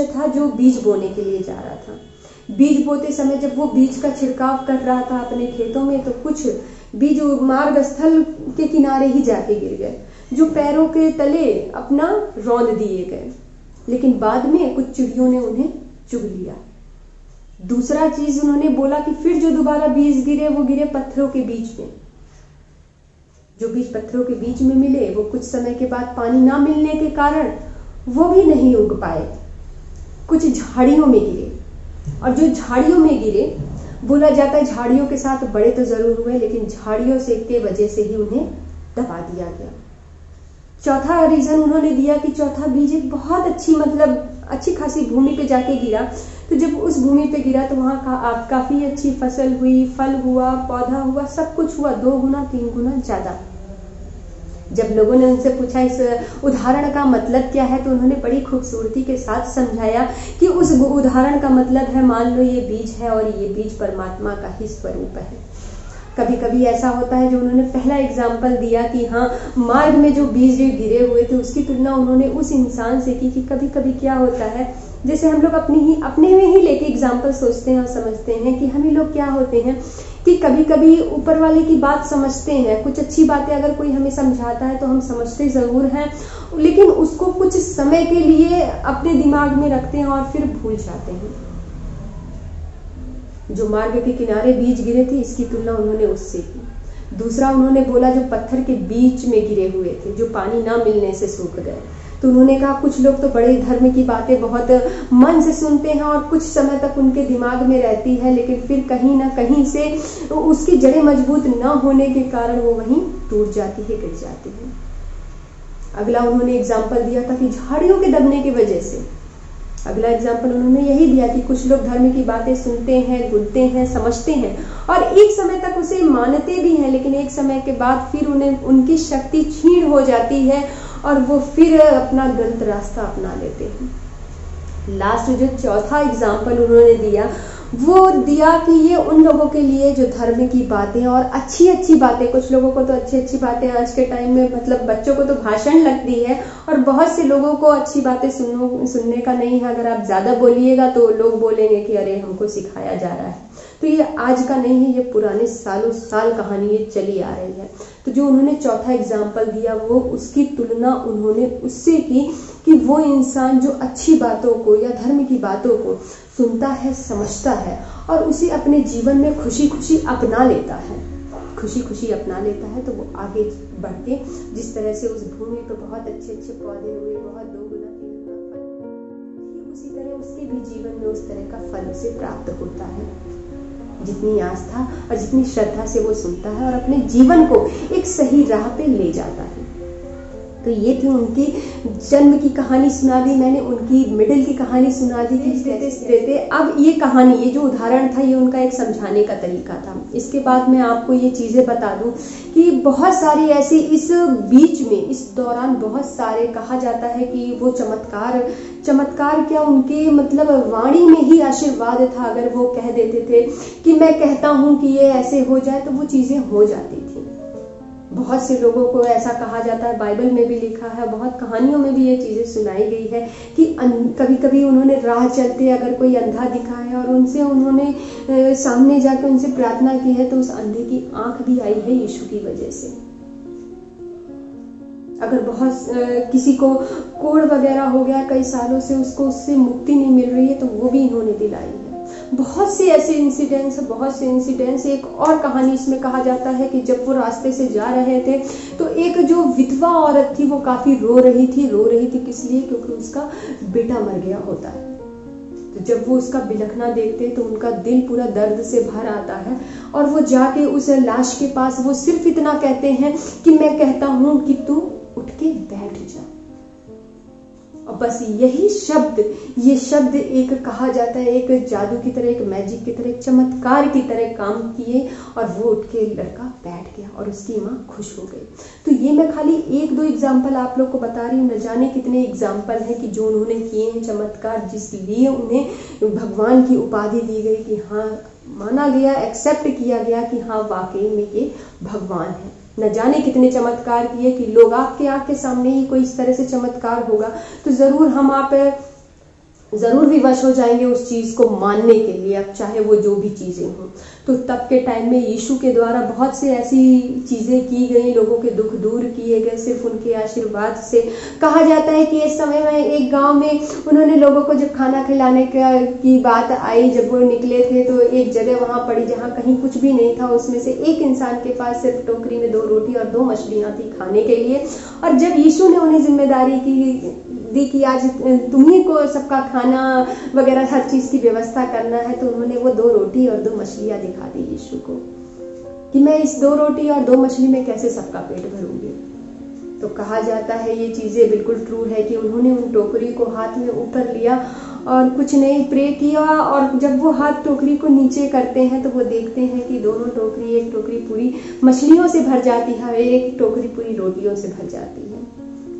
था जो बीज बोने के लिए जा रहा था। बीज बोते समय जब वो बीज का छिड़काव कर रहा था अपने खेतों में, तो कुछ बीज मार्ग स्थल के किनारे ही जाके गिर गए, जो पैरों के तले अपना रौंद दिए गए, लेकिन बाद में कुछ चिड़ियों ने उन्हें चुग लिया। दूसरा चीज उन्होंने बोला कि फिर जो दोबारा बीज गिरे वो गिरे पत्थरों के बीच में। जो बीज पत्थरों के बीच में मिले वो कुछ समय के बाद पानी ना मिलने के कारण वो भी नहीं उग पाए, कुछ झाड़ियों में गिरे। और जो झाड़ियों में गिरे, बोला जाता है झाड़ियों के साथ बड़े तो जरूर हुए, लेकिन झाड़ियों से के वजह से ही उन्हें दबा दिया गया। चौथा रीजन उन्होंने दिया कि चौथा बीज एक बहुत अच्छी, मतलब अच्छी खासी भूमि पे जाके गिरा। तो जब उस भूमि पे गिरा तो वहाँ काफी अच्छी फसल हुई, फल हुआ, पौधा हुआ, सब कुछ हुआ 2 गुना 3 गुना ज्यादा। जब लोगों ने उनसे पूछा इस उदाहरण का मतलब क्या है, तो उन्होंने बड़ी खूबसूरती के साथ समझाया कि उस उदाहरण का मतलब है, मान लो ये बीज है और ये बीज परमात्मा का ही स्वरूप है। कभी कभी ऐसा होता है, जो उन्होंने पहला एग्जाम्पल दिया कि हाँ, मार्ग में जो बीज गिरे हुए थे उसकी तुलना उन्होंने उस इंसान से की कि कभी कभी क्या होता है, जैसे हम लोग अपने में ही लेके एग्जाम्पल सोचते हैं और समझते हैं कि हम ही लोग क्या होते हैं कि कभी कभी ऊपर वाले की बात समझते हैं, कुछ अच्छी बातें अगर कोई हमें समझाता है तो हम समझते जरूर हैं, लेकिन उसको कुछ समय के लिए अपने दिमाग में रखते हैं और फिर भूल जाते हैं। जो मार्ग के किनारे बीज गिरे थे, इसकी तुलना उन्होंने उससे की। दूसरा उन्होंने बोला जो पत्थर के बीच में गिरे हुए थे, जो पानी ना मिलने से सूख गए। तो उन्होंने कहा कुछ लोग तो बड़े धर्म की बातें बहुत मन से सुनते हैं और कुछ समय तक उनके दिमाग में रहती है, लेकिन फिर कहीं ना कहीं से उसकी जड़ें मजबूत ना होने के कारण वो वहीं टूट जाती है, गिर जाती है। अगला उन्होंने एग्जाम्पल दिया था कि झाड़ियों के दबने की वजह से। अगला एग्जाम्पल उन्होंने यही दिया कि कुछ लोग धर्म की बातें सुनते हैं, गुनते हैं, समझते हैं और एक समय तक उसे मानते भी हैं, लेकिन एक समय के बाद फिर उन्हें उनकी शक्ति क्षीण हो जाती है और वो फिर अपना गलत रास्ता अपना लेते हैं। लास्ट जो चौथा एग्जाम्पल उन्होंने दिया, वो दिया कि ये उन लोगों के लिए जो धर्म की बातें और अच्छी अच्छी बातें, कुछ लोगों को तो अच्छी अच्छी बातें आज के टाइम में, मतलब बच्चों को तो भाषण लगती है और बहुत से लोगों को अच्छी बातें सुनने का नहीं है। अगर आप ज्यादा बोलिएगा तो लोग बोलेंगे कि अरे हमको सिखाया जा रहा है। तो ये आज का नहीं है, ये पुराने सालों साल कहानी ये चली आ रही है। तो जो उन्होंने चौथा एग्जाम्पल दिया, वो उसकी तुलना उन्होंने उससे की कि वो इंसान जो अच्छी बातों को या धर्म की बातों को सुनता है, समझता है और उसे अपने जीवन में खुशी खुशी अपना लेता है, खुशी खुशी अपना लेता है, तो वो आगे बढ़ के जिस तरह से उस भूमि पर बहुत अच्छे अच्छे पौधे हुए, बहुत 2 गुना 3 गुना फल, उसी तरह उसके भी जीवन में उस तरह का फल उसे प्राप्त होता है। जितनी आस्था और जितनी श्रद्धा से वो सुनता है और अपने जीवन को एक सही राह पे ले जाता है। तो ये थी उनकी जन्म की कहानी सुना दी मैंने, उनकी मिडिल की कहानी सुना दी कि देते। अब ये कहानी, ये जो उदाहरण था, ये उनका एक समझाने का तरीका था। इसके बाद मैं आपको ये चीजें बता दूं कि बहुत सारी ऐसी इस बीच में, इस दौरान बहुत सारे कहा जाता है कि वो चमत्कार क्या, उनके मतलब वाणी में ही आशीर्वाद था। अगर वो कह देते थे कि मैं कहता हूं कि ये ऐसे हो जाए, तो वो चीजें हो जाती थी। बहुत से लोगों को ऐसा कहा जाता है, बाइबल में भी लिखा है, बहुत कहानियों में भी ये चीजें सुनाई गई है कि कभी कभी उन्होंने राह चलते अगर कोई अंधा दिखा है और उन्होंने सामने जाकर उनसे प्रार्थना की है, तो उस अंधे की आंख भी आई है यीशु की वजह से। अगर बहुत किसी को कोढ़ वगैरह हो गया कई सालों से, उसको उससे मुक्ति नहीं मिल रही है, तो वो भी इन्होंने दिलाई है। बहुत से ऐसे इंसिडेंट्स। एक और कहानी इसमें कहा जाता है कि जब वो रास्ते से जा रहे थे, तो एक जो विधवा औरत थी वो काफी रो रही थी किस लिए, क्योंकि उसका बेटा मर गया होता है। तो जब वो उसका बिलखना देखते तो उनका दिल पूरा दर्द से भर आता है और वो जाके उस लाश के पास वो सिर्फ इतना कहते हैं कि मैं कहता हूं कि तू उठ के बैठ जा। और बस यही शब्द, ये शब्द एक कहा जाता है एक जादू की तरह, एक मैजिक की तरह, एक चमत्कार की तरह काम किए और वो उठ के लड़का बैठ गया और उसकी माँ खुश हो गई। तो ये मैं खाली 1-2 एग्जाम्पल आप लोग को बता रही हूँ, न जाने कितने एग्जाम्पल हैं कि जो उन्होंने किए हैं चमत्कार, जिसलिए उन्हें भगवान की उपाधि दी गई कि हाँ, माना गया, एक्सेप्ट किया गया कि हाँ वाकई में ये भगवान है। न जाने कितने चमत्कार किए कि लोग आपके आंख के सामने ही कोई इस तरह से चमत्कार होगा तो जरूर हम आप जरूर विवश हो जाएंगे उस चीज को मानने के लिए, अब चाहे वो जो भी चीजें हों। तो तब के टाइम में यीशु के द्वारा बहुत से ऐसी चीजें की गई, लोगों के दुख दूर किए गए सिर्फ उनके आशीर्वाद से। कहा जाता है कि इस समय में एक गांव में उन्होंने लोगों को जब खाना खिलाने की बात आई, जब वो निकले थे तो एक जगह वहां पड़ी जहां कहीं कुछ भी नहीं था। उसमें से एक इंसान के पास सिर्फ टोकरी में 2 रोटी और 2 मछलियां थी खाने के लिए। और जब यीशु ने उन्हें जिम्मेदारी दी कि आज तुम्ही को सबका खाना वगैरह हर चीज की व्यवस्था करना है, तो उन्होंने वो 2 रोटी और 2 मछलियां दिखा दी यीशु को कि मैं इस 2 रोटी और 2 मछली में कैसे सबका पेट भरूंगी। तो कहा जाता है ये चीजें बिल्कुल ट्रू है कि उन्होंने उन टोकरी को हाथ में ऊपर लिया और कुछ नहीं प्रे किया, और जब वो हाथ टोकरी को नीचे करते हैं तो वो देखते हैं कि दोनों टोकरी, एक टोकरी पूरी मछलियों से भर जाती है और एक टोकरी पूरी रोटियों से भर जाती है।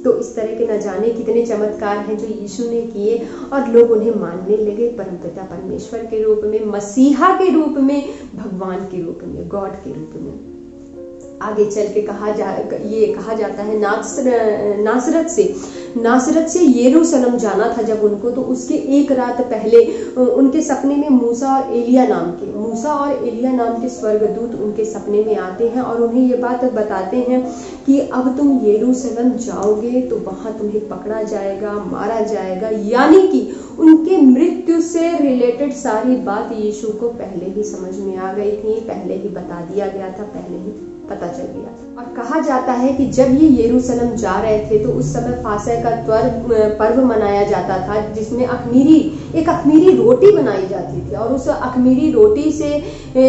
तो इस तरह के न जाने कितने चमत्कार हैं जो यीशु ने किए और लोग उन्हें मानने लगे परमपिता परमेश्वर के रूप में, मसीहा के रूप में, भगवान के रूप में, गॉड के रूप में। आगे चल के ये कहा जाता है नासरत से यरूशलेम जाना था जब उनको, तो उसके एक रात पहले उनके सपने में मूसा और एलिया नाम के स्वर्गदूत उनके सपने में आते हैं और उन्हें ये बात बताते हैं कि अब तुम यरूशलेम जाओगे तो वहां तुम्हें पकड़ा जाएगा, मारा जाएगा। यानी कि उनके मृत्यु से रिलेटेड सारी बात यीशु को पहले ही समझ में आ गई थी, पहले ही बता दिया गया था, पहले ही पता चल गया। और कहा जाता है कि जब ये यरूशलेम जा रहे थे तो उस समय फासह का पर्व मनाया जाता था, जिसमें एक अखमीरी रोटी बनाई जाती थी और उस अखमीरी रोटी से,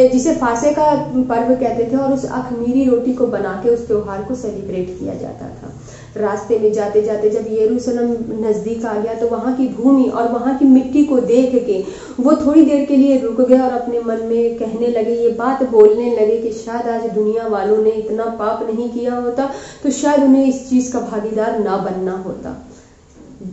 जिसे फासह का पर्व कहते थे, और उस अखमीरी रोटी को बना के उस त्योहार को सेलिब्रेट किया जाता था। रास्ते में जाते जाते जब यरूशलेम नजदीक आ गया तो वहां की भूमि और वहां की मिट्टी को देख के वो थोड़ी देर के लिए रुक गए और अपने मन में कहने लगे, ये बात बोलने लगे कि शायद आज दुनिया वालों ने इतना पाप नहीं किया होता तो शायद उन्हें इस चीज का भागीदार ना बनना होता।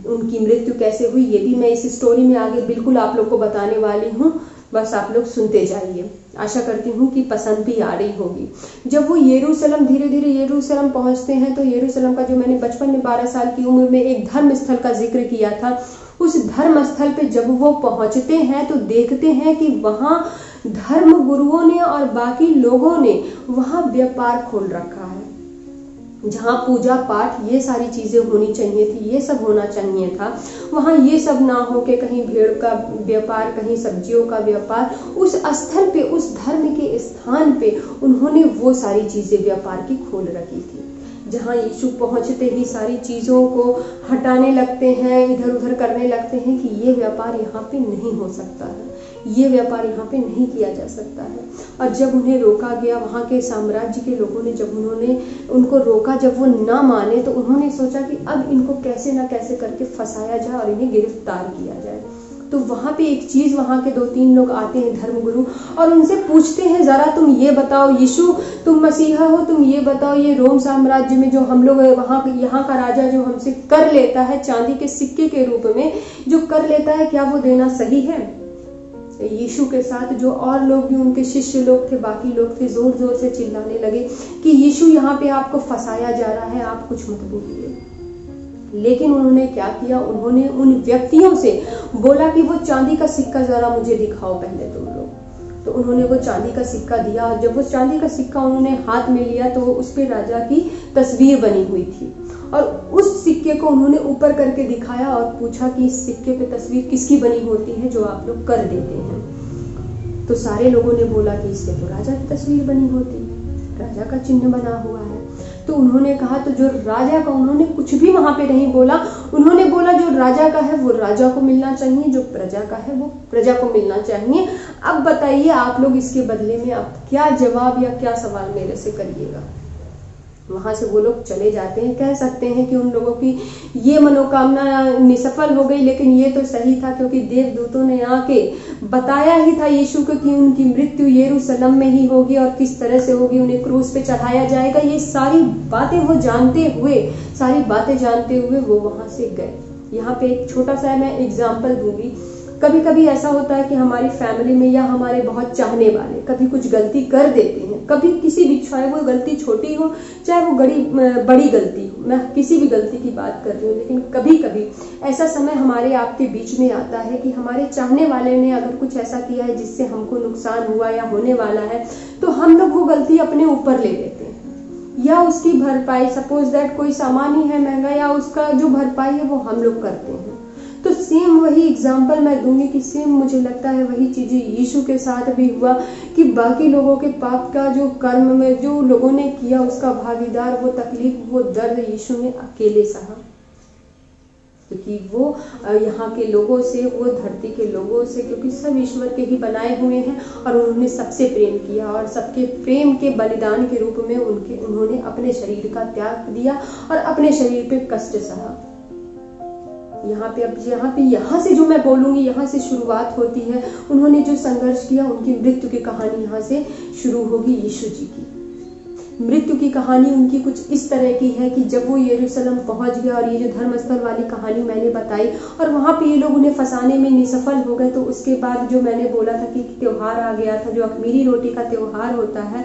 उनकी मृत्यु कैसे हुई ये भी मैं इस स्टोरी में आगे बिल्कुल आप लोग को बताने वाली हूँ, बस आप लोग सुनते जाइए। आशा करती हूँ कि पसंद भी आ रही होगी। जब वो यरूशलेम धीरे धीरे यरूशलेम पहुंचते हैं तो यरूशलेम का, जो मैंने बचपन में 12 साल की उम्र में एक धर्म स्थल का जिक्र किया था, उस धर्म स्थल पे जब वो पहुंचते हैं तो देखते हैं कि वहां धर्म गुरुओं ने और बाकी लोगों ने वहां व्यापार खोल रखा है, जहाँ पूजा पाठ ये सारी चीजें होनी चाहिए थी, ये सब होना चाहिए था, वहां ये सब ना हो के कहीं भेड़ का व्यापार, कहीं सब्जियों का व्यापार, उस स्थल पे, उस धर्म के स्थान पे उन्होंने वो सारी चीजें व्यापार की खोल रखी थी। जहाँ यीशु पहुंचते ही सारी चीजों को हटाने लगते हैं, इधर उधर करने लगते हैं कि ये व्यापार यहाँ पे नहीं हो सकता है, ये व्यापार यहाँ पे नहीं किया जा सकता है। और जब उन्हें रोका गया, वहाँ के साम्राज्य के लोगों ने जब उनको रोका, जब वो ना माने तो उन्होंने सोचा कि अब इनको कैसे ना कैसे करके फंसाया जाए और इन्हें गिरफ्तार किया जाए। तो वहां पे एक चीज, वहां के 2-3 लोग आते हैं धर्मगुरु और उनसे पूछते हैं, जरा तुम ये बताओ यीशु, तुम मसीहा हो, तुम ये बताओ, ये रोम साम्राज्य में जो हम लोग यहाँ का राजा जो हमसे कर लेता है चांदी के सिक्के के रूप में जो कर लेता है, क्या वो देना सही है? यीशु के साथ जो और लोग भी उनके शिष्य लोग थे, बाकी लोग थे, जोर जोर से चिल्लाने लगे कि यीशु यहाँ पे आपको फंसाया जा रहा है, आप कुछ मत बोलिए। लेकिन उन्होंने क्या किया, उन्होंने उन व्यक्तियों से बोला कि वो चांदी का सिक्का जरा मुझे दिखाओ पहले तुम लोग। तो उन्होंने वो चांदी का सिक्का दिया और जब वो चांदी का सिक्का उन्होंने हाथ में लिया तो उस पे राजा की तस्वीर बनी हुई थी और उस सिक्के को उन्होंने ऊपर करके दिखाया और पूछा कि इस सिक्के पे तस्वीर किसकी बनी होती है जो आप लोग कर देते हैं। तो सारे लोगों ने बोला कि इस पे तो राजा की तस्वीर बनी होती है, राजा का चिन्ह बना हुआ है। तो उन्होंने कहा, तो जो राजा का, उन्होंने कुछ भी वहां पे नहीं बोला, उन्होंने बोला जो राजा का है वो राजा को मिलना चाहिए, जो प्रजा का है वो प्रजा को मिलना चाहिए। अब बताइए आप लोग इसके बदले में अब क्या जवाब या क्या सवाल मेरे से करिएगा। वहां से वो लोग चले जाते हैं। कह सकते हैं कि उन लोगों की ये मनोकामना निसफल हो गई, लेकिन ये तो सही था क्योंकि देवदूतों ने आके बताया ही था यीशु को कि उनकी मृत्यु यरूशलेम में ही होगी और किस तरह से होगी, उन्हें क्रूस पे चढ़ाया जाएगा। ये सारी बातें वो जानते हुए वो वहां से गए। यहाँ पे एक छोटा सा मैं एग्जाम्पल दूंगी। कभी कभी ऐसा होता है कि हमारी फैमिली में या हमारे बहुत चाहने वाले कभी कुछ गलती कर देते हैं, कभी किसी भी, चाहे वो गलती छोटी हो चाहे वो बड़ी गलती हो, मैं किसी भी गलती की बात कर रही हूँ, लेकिन कभी कभी ऐसा समय हमारे आपके बीच में आता है कि हमारे चाहने वाले ने अगर कुछ ऐसा किया है जिससे हमको नुकसान हुआ या होने वाला है, तो हम लोग वो गलती अपने ऊपर ले लेते हैं या उसकी भरपाई, सपोज दैट कोई सामान ही है महंगा या उसका जो भरपाई है वो हम लोग करते हैं। तो सेम वही एग्जाम्पल मैं दूंगी कि सेम मुझे लगता है वही चीजें यीशु के साथ भी हुआ कि बाकी लोगों के पाप का जो कर्म में जो लोगों ने किया उसका भागीदार, वो तकलीफ, वो दर्द यीशु ने अकेले सहा। क्योंकि वो यहाँ के लोगों से, वो धरती के लोगों से, क्योंकि सब ईश्वर के ही बनाए हुए हैं और उन्होंने सबसे प्रेम किया और सबके प्रेम के बलिदान के रूप में उन्होंने अपने शरीर का त्याग दिया और अपने शरीर पे कष्ट सहा। यहाँ से जो मैं बोलूंगी, यहाँ से शुरुआत होती है। उन्होंने जो संघर्ष किया, उनकी मृत्यु की कहानी यहाँ से शुरू होगी। यीशु जी की मृत्यु की कहानी उनकी कुछ इस तरह की है कि जब वो यरूशलेम पहुंच गया और ये जो धर्मस्थल वाली कहानी मैंने बताई और वहां पे ये लोग उन्हें फंसाने में निसफल हो गए, तो उसके बाद जो मैंने बोला था कि त्योहार आ गया था, जो अख़मीरी रोटी का त्योहार होता है,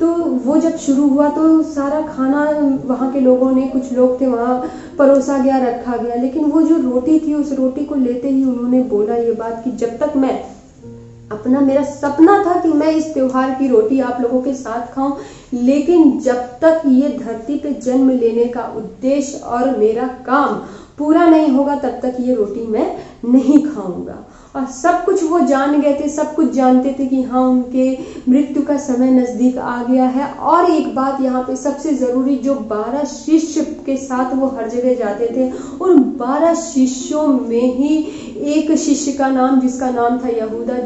तो वो जब शुरू हुआ तो सारा खाना वहाँ के लोगों ने, कुछ लोग थे वहाँ, परोसा गया, रखा गया। लेकिन वो जो रोटी थी, उस रोटी को लेते ही उन्होंने बोला ये बात कि जब तक मैं मेरा सपना था कि मैं इस त्योहार की रोटी आप लोगों के साथ खाऊं, लेकिन जब तक ये धरती पे जन्म लेने का उद्देश्य और मेरा काम पूरा नहीं होगा, तब तक ये रोटी मैं नहीं खाऊंगा। और सब कुछ वो जान गए थे, सब कुछ जानते थे कि हाँ, उनके मृत्यु का समय नजदीक आ गया है। और एक बात यहाँ पे सबसे जरूरी, जो 12 शिष्य के साथ वो हर जगह जाते थे, उन 12 शिष्यों में ही एक शिष्य का नाम, जिसका नाम था यहूदा,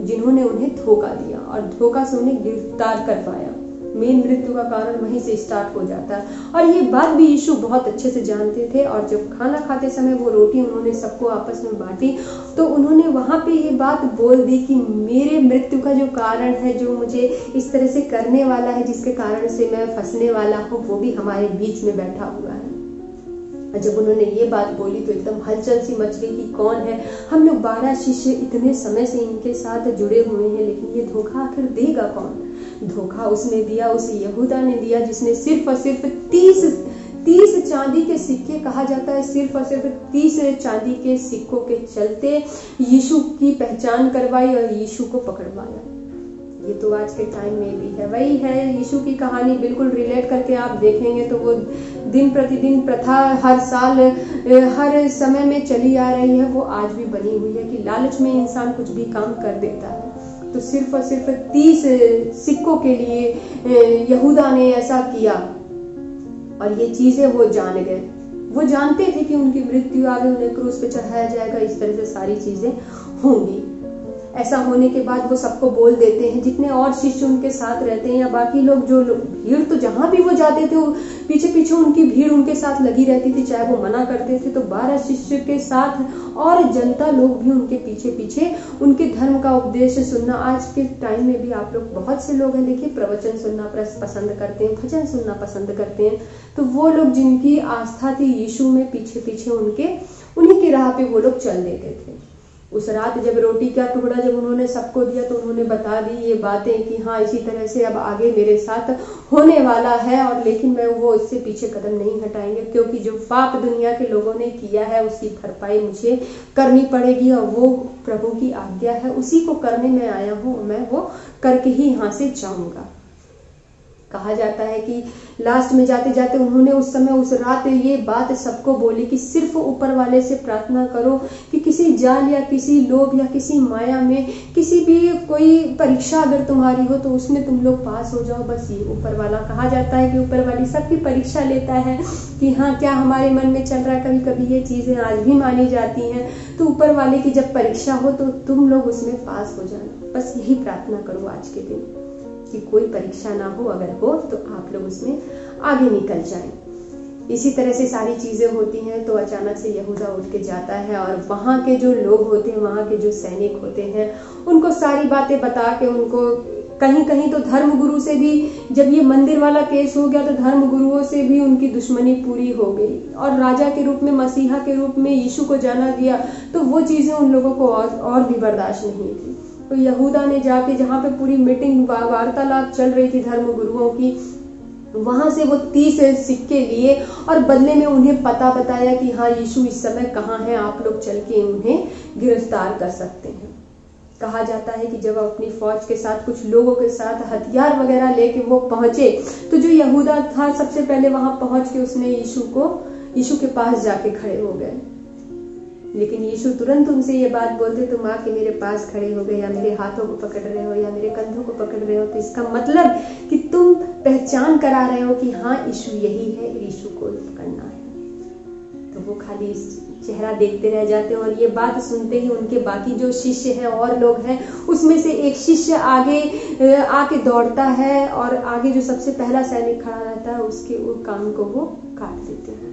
जिन्होंने उन्हें धोखा दिया और धोखा से उन्हें गिरफ्तार करवाया। मेन मृत्यु का कारण वहीं से स्टार्ट हो जाता है। और ये बात भी यीशु बहुत अच्छे से जानते थे। और जब खाना खाते समय वो रोटी उन्होंने सबको आपस में बांटी, तो उन्होंने वहां पे ये बात बोल दी कि मेरे मृत्यु का जो कारण है, जो मुझे इस तरह से करने वाला है, जिसके कारण से मैं फंसने वाला हूँ, वो भी हमारे बीच में बैठा हुआ है। जब उन्होंने ये बात बोली तो एकदम हलचल सी मच गई कि कौन है। हम लोग 12 शिष्य इतने समय से इनके साथ जुड़े हुए हैं, लेकिन ये धोखा आखिर देगा कौन? धोखा उसने दिया, उस यहूदा ने दिया, जिसने सिर्फ और सिर्फ 30 चांदी के सिक्के, कहा जाता है सिर्फ और सिर्फ 30 चांदी के सिक्कों के चलते यीशु की पहचान करवाई और यीशु को पकड़वाया। ये तो आज के टाइम में भी है, वही है। यीशु की कहानी बिल्कुल रिलेट करके आप देखेंगे तो वो दिन प्रतिदिन प्रथा हर साल, हर समय में चली आ रही है, वो आज भी बनी हुई है कि लालच में इंसान कुछ भी काम कर देता है। तो सिर्फ और सिर्फ 30 सिक्कों के लिए यहूदा ने ऐसा किया और ये चीजें वो जान गए। वो जानते थे कि उनकी मृत्यु आगे उन्हें क्रूस पे चढ़ाया जाएगा, इस तरह से सारी चीजें होंगी। ऐसा होने के बाद वो सबको बोल देते हैं, जितने और शिष्य उनके साथ रहते हैं या बाकी लोग, जो भीड़ तो जहां भी वो जाते थे पीछे पीछे उनकी भीड़ उनके साथ लगी रहती थी, चाहे वो मना करते थे। तो 12 शिष्य के साथ और जनता लोग भी उनके पीछे पीछे उनके धर्म का उपदेश सुनना। आज के टाइम में भी आप लोग, बहुत से लोग हैं देखिए, प्रवचन सुनना पसंद करते हैं, भजन सुनना पसंद करते हैं। तो वो लोग जिनकी आस्था थी यीशु में, पीछे पीछे उन्हीं की राह पे वो लोग चल देते थे। उस रात जब रोटी का टुकड़ा जब उन्होंने सबको दिया, तो उन्होंने बता दी ये बातें कि हाँ, इसी तरह से अब आगे मेरे साथ होने वाला है, और लेकिन मैं वो इससे पीछे कदम नहीं हटाएंगे, क्योंकि जो पाप दुनिया के लोगों ने किया है उसकी भरपाई मुझे करनी पड़ेगी, और वो प्रभु की आज्ञा है, उसी को करने में आया हूँ, मैं वो करके ही यहाँ से जाऊंगा। कहा जाता है कि लास्ट में जाते जाते उन्होंने उस समय, उस रात ये बात सबको बोली कि सिर्फ ऊपर वाले से प्रार्थना करो कि किसी जाल या किसी लोभ या किसी माया में, किसी भी कोई परीक्षा अगर तुम्हारी हो तो उसमें तुम लोग पास हो जाओ। बस ये ऊपर वाला, कहा जाता है कि ऊपर वाली सबकी परीक्षा लेता है कि हाँ, क्या हमारे मन में चल रहा है। कभी कभी ये चीजें आज भी मानी जाती हैं। तो ऊपर वाले की जब परीक्षा हो तो तुम लोग उसमें पास हो जाना। बस यही प्रार्थना करो आज के दिन कि कोई परीक्षा ना हो, अगर हो तो आप लोग उसमें आगे निकल जाएं। इसी तरह से सारी चीजें होती हैं। तो अचानक से यहूदा उठ के जाता है और वहां के जो लोग होते हैं, वहां के जो सैनिक होते हैं, उनको सारी बातें बता के, उनको कहीं कहीं तो धर्मगुरु से भी, जब ये मंदिर वाला केस हो गया तो धर्मगुरुओं से भी उनकी दुश्मनी पूरी हो गई, और राजा के रूप में, मसीहा के रूप में यीशु को जाना गया, तो वो चीजें उन लोगों को और भी बर्दाश्त नहीं थी। तो यहूदा ने जाके, जहाँ पे पूरी मीटिंग वार्तालाप चल रही थी धर्मगुरुओं की, वहां से वो 30 सिक्के लिए और बदले में उन्हें पता बताया कि हाँ, यीशु इस समय कहाँ है, आप लोग चल के उन्हें गिरफ्तार कर सकते हैं। कहा जाता है कि जब अपनी फौज के साथ, कुछ लोगों के साथ हथियार वगैरह लेके वो पहुंचे, तो जो यहूदा था सबसे पहले वहां पहुंच के उसने यीशु के पास जाके खड़े हो गए। लेकिन यीशु तुरंत उनसे ये बात बोलते, तुम आके मेरे पास खड़े हो गए, या मेरे हाथों को पकड़ रहे हो, या मेरे कंधों को पकड़ रहे हो, तो इसका मतलब कि तुम पहचान करा रहे हो कि हाँ, यीशु यही है, यीशु को पकड़ना है। तो वो खाली चेहरा देखते रह जाते हैं। और ये बात सुनते ही उनके बाकी जो शिष्य हैं और लोग हैं, उसमें से एक शिष्य आगे आके दौड़ता है और आगे जो सबसे पहला सैनिक खड़ा रहता है उसके कान को वो काट देते हैं।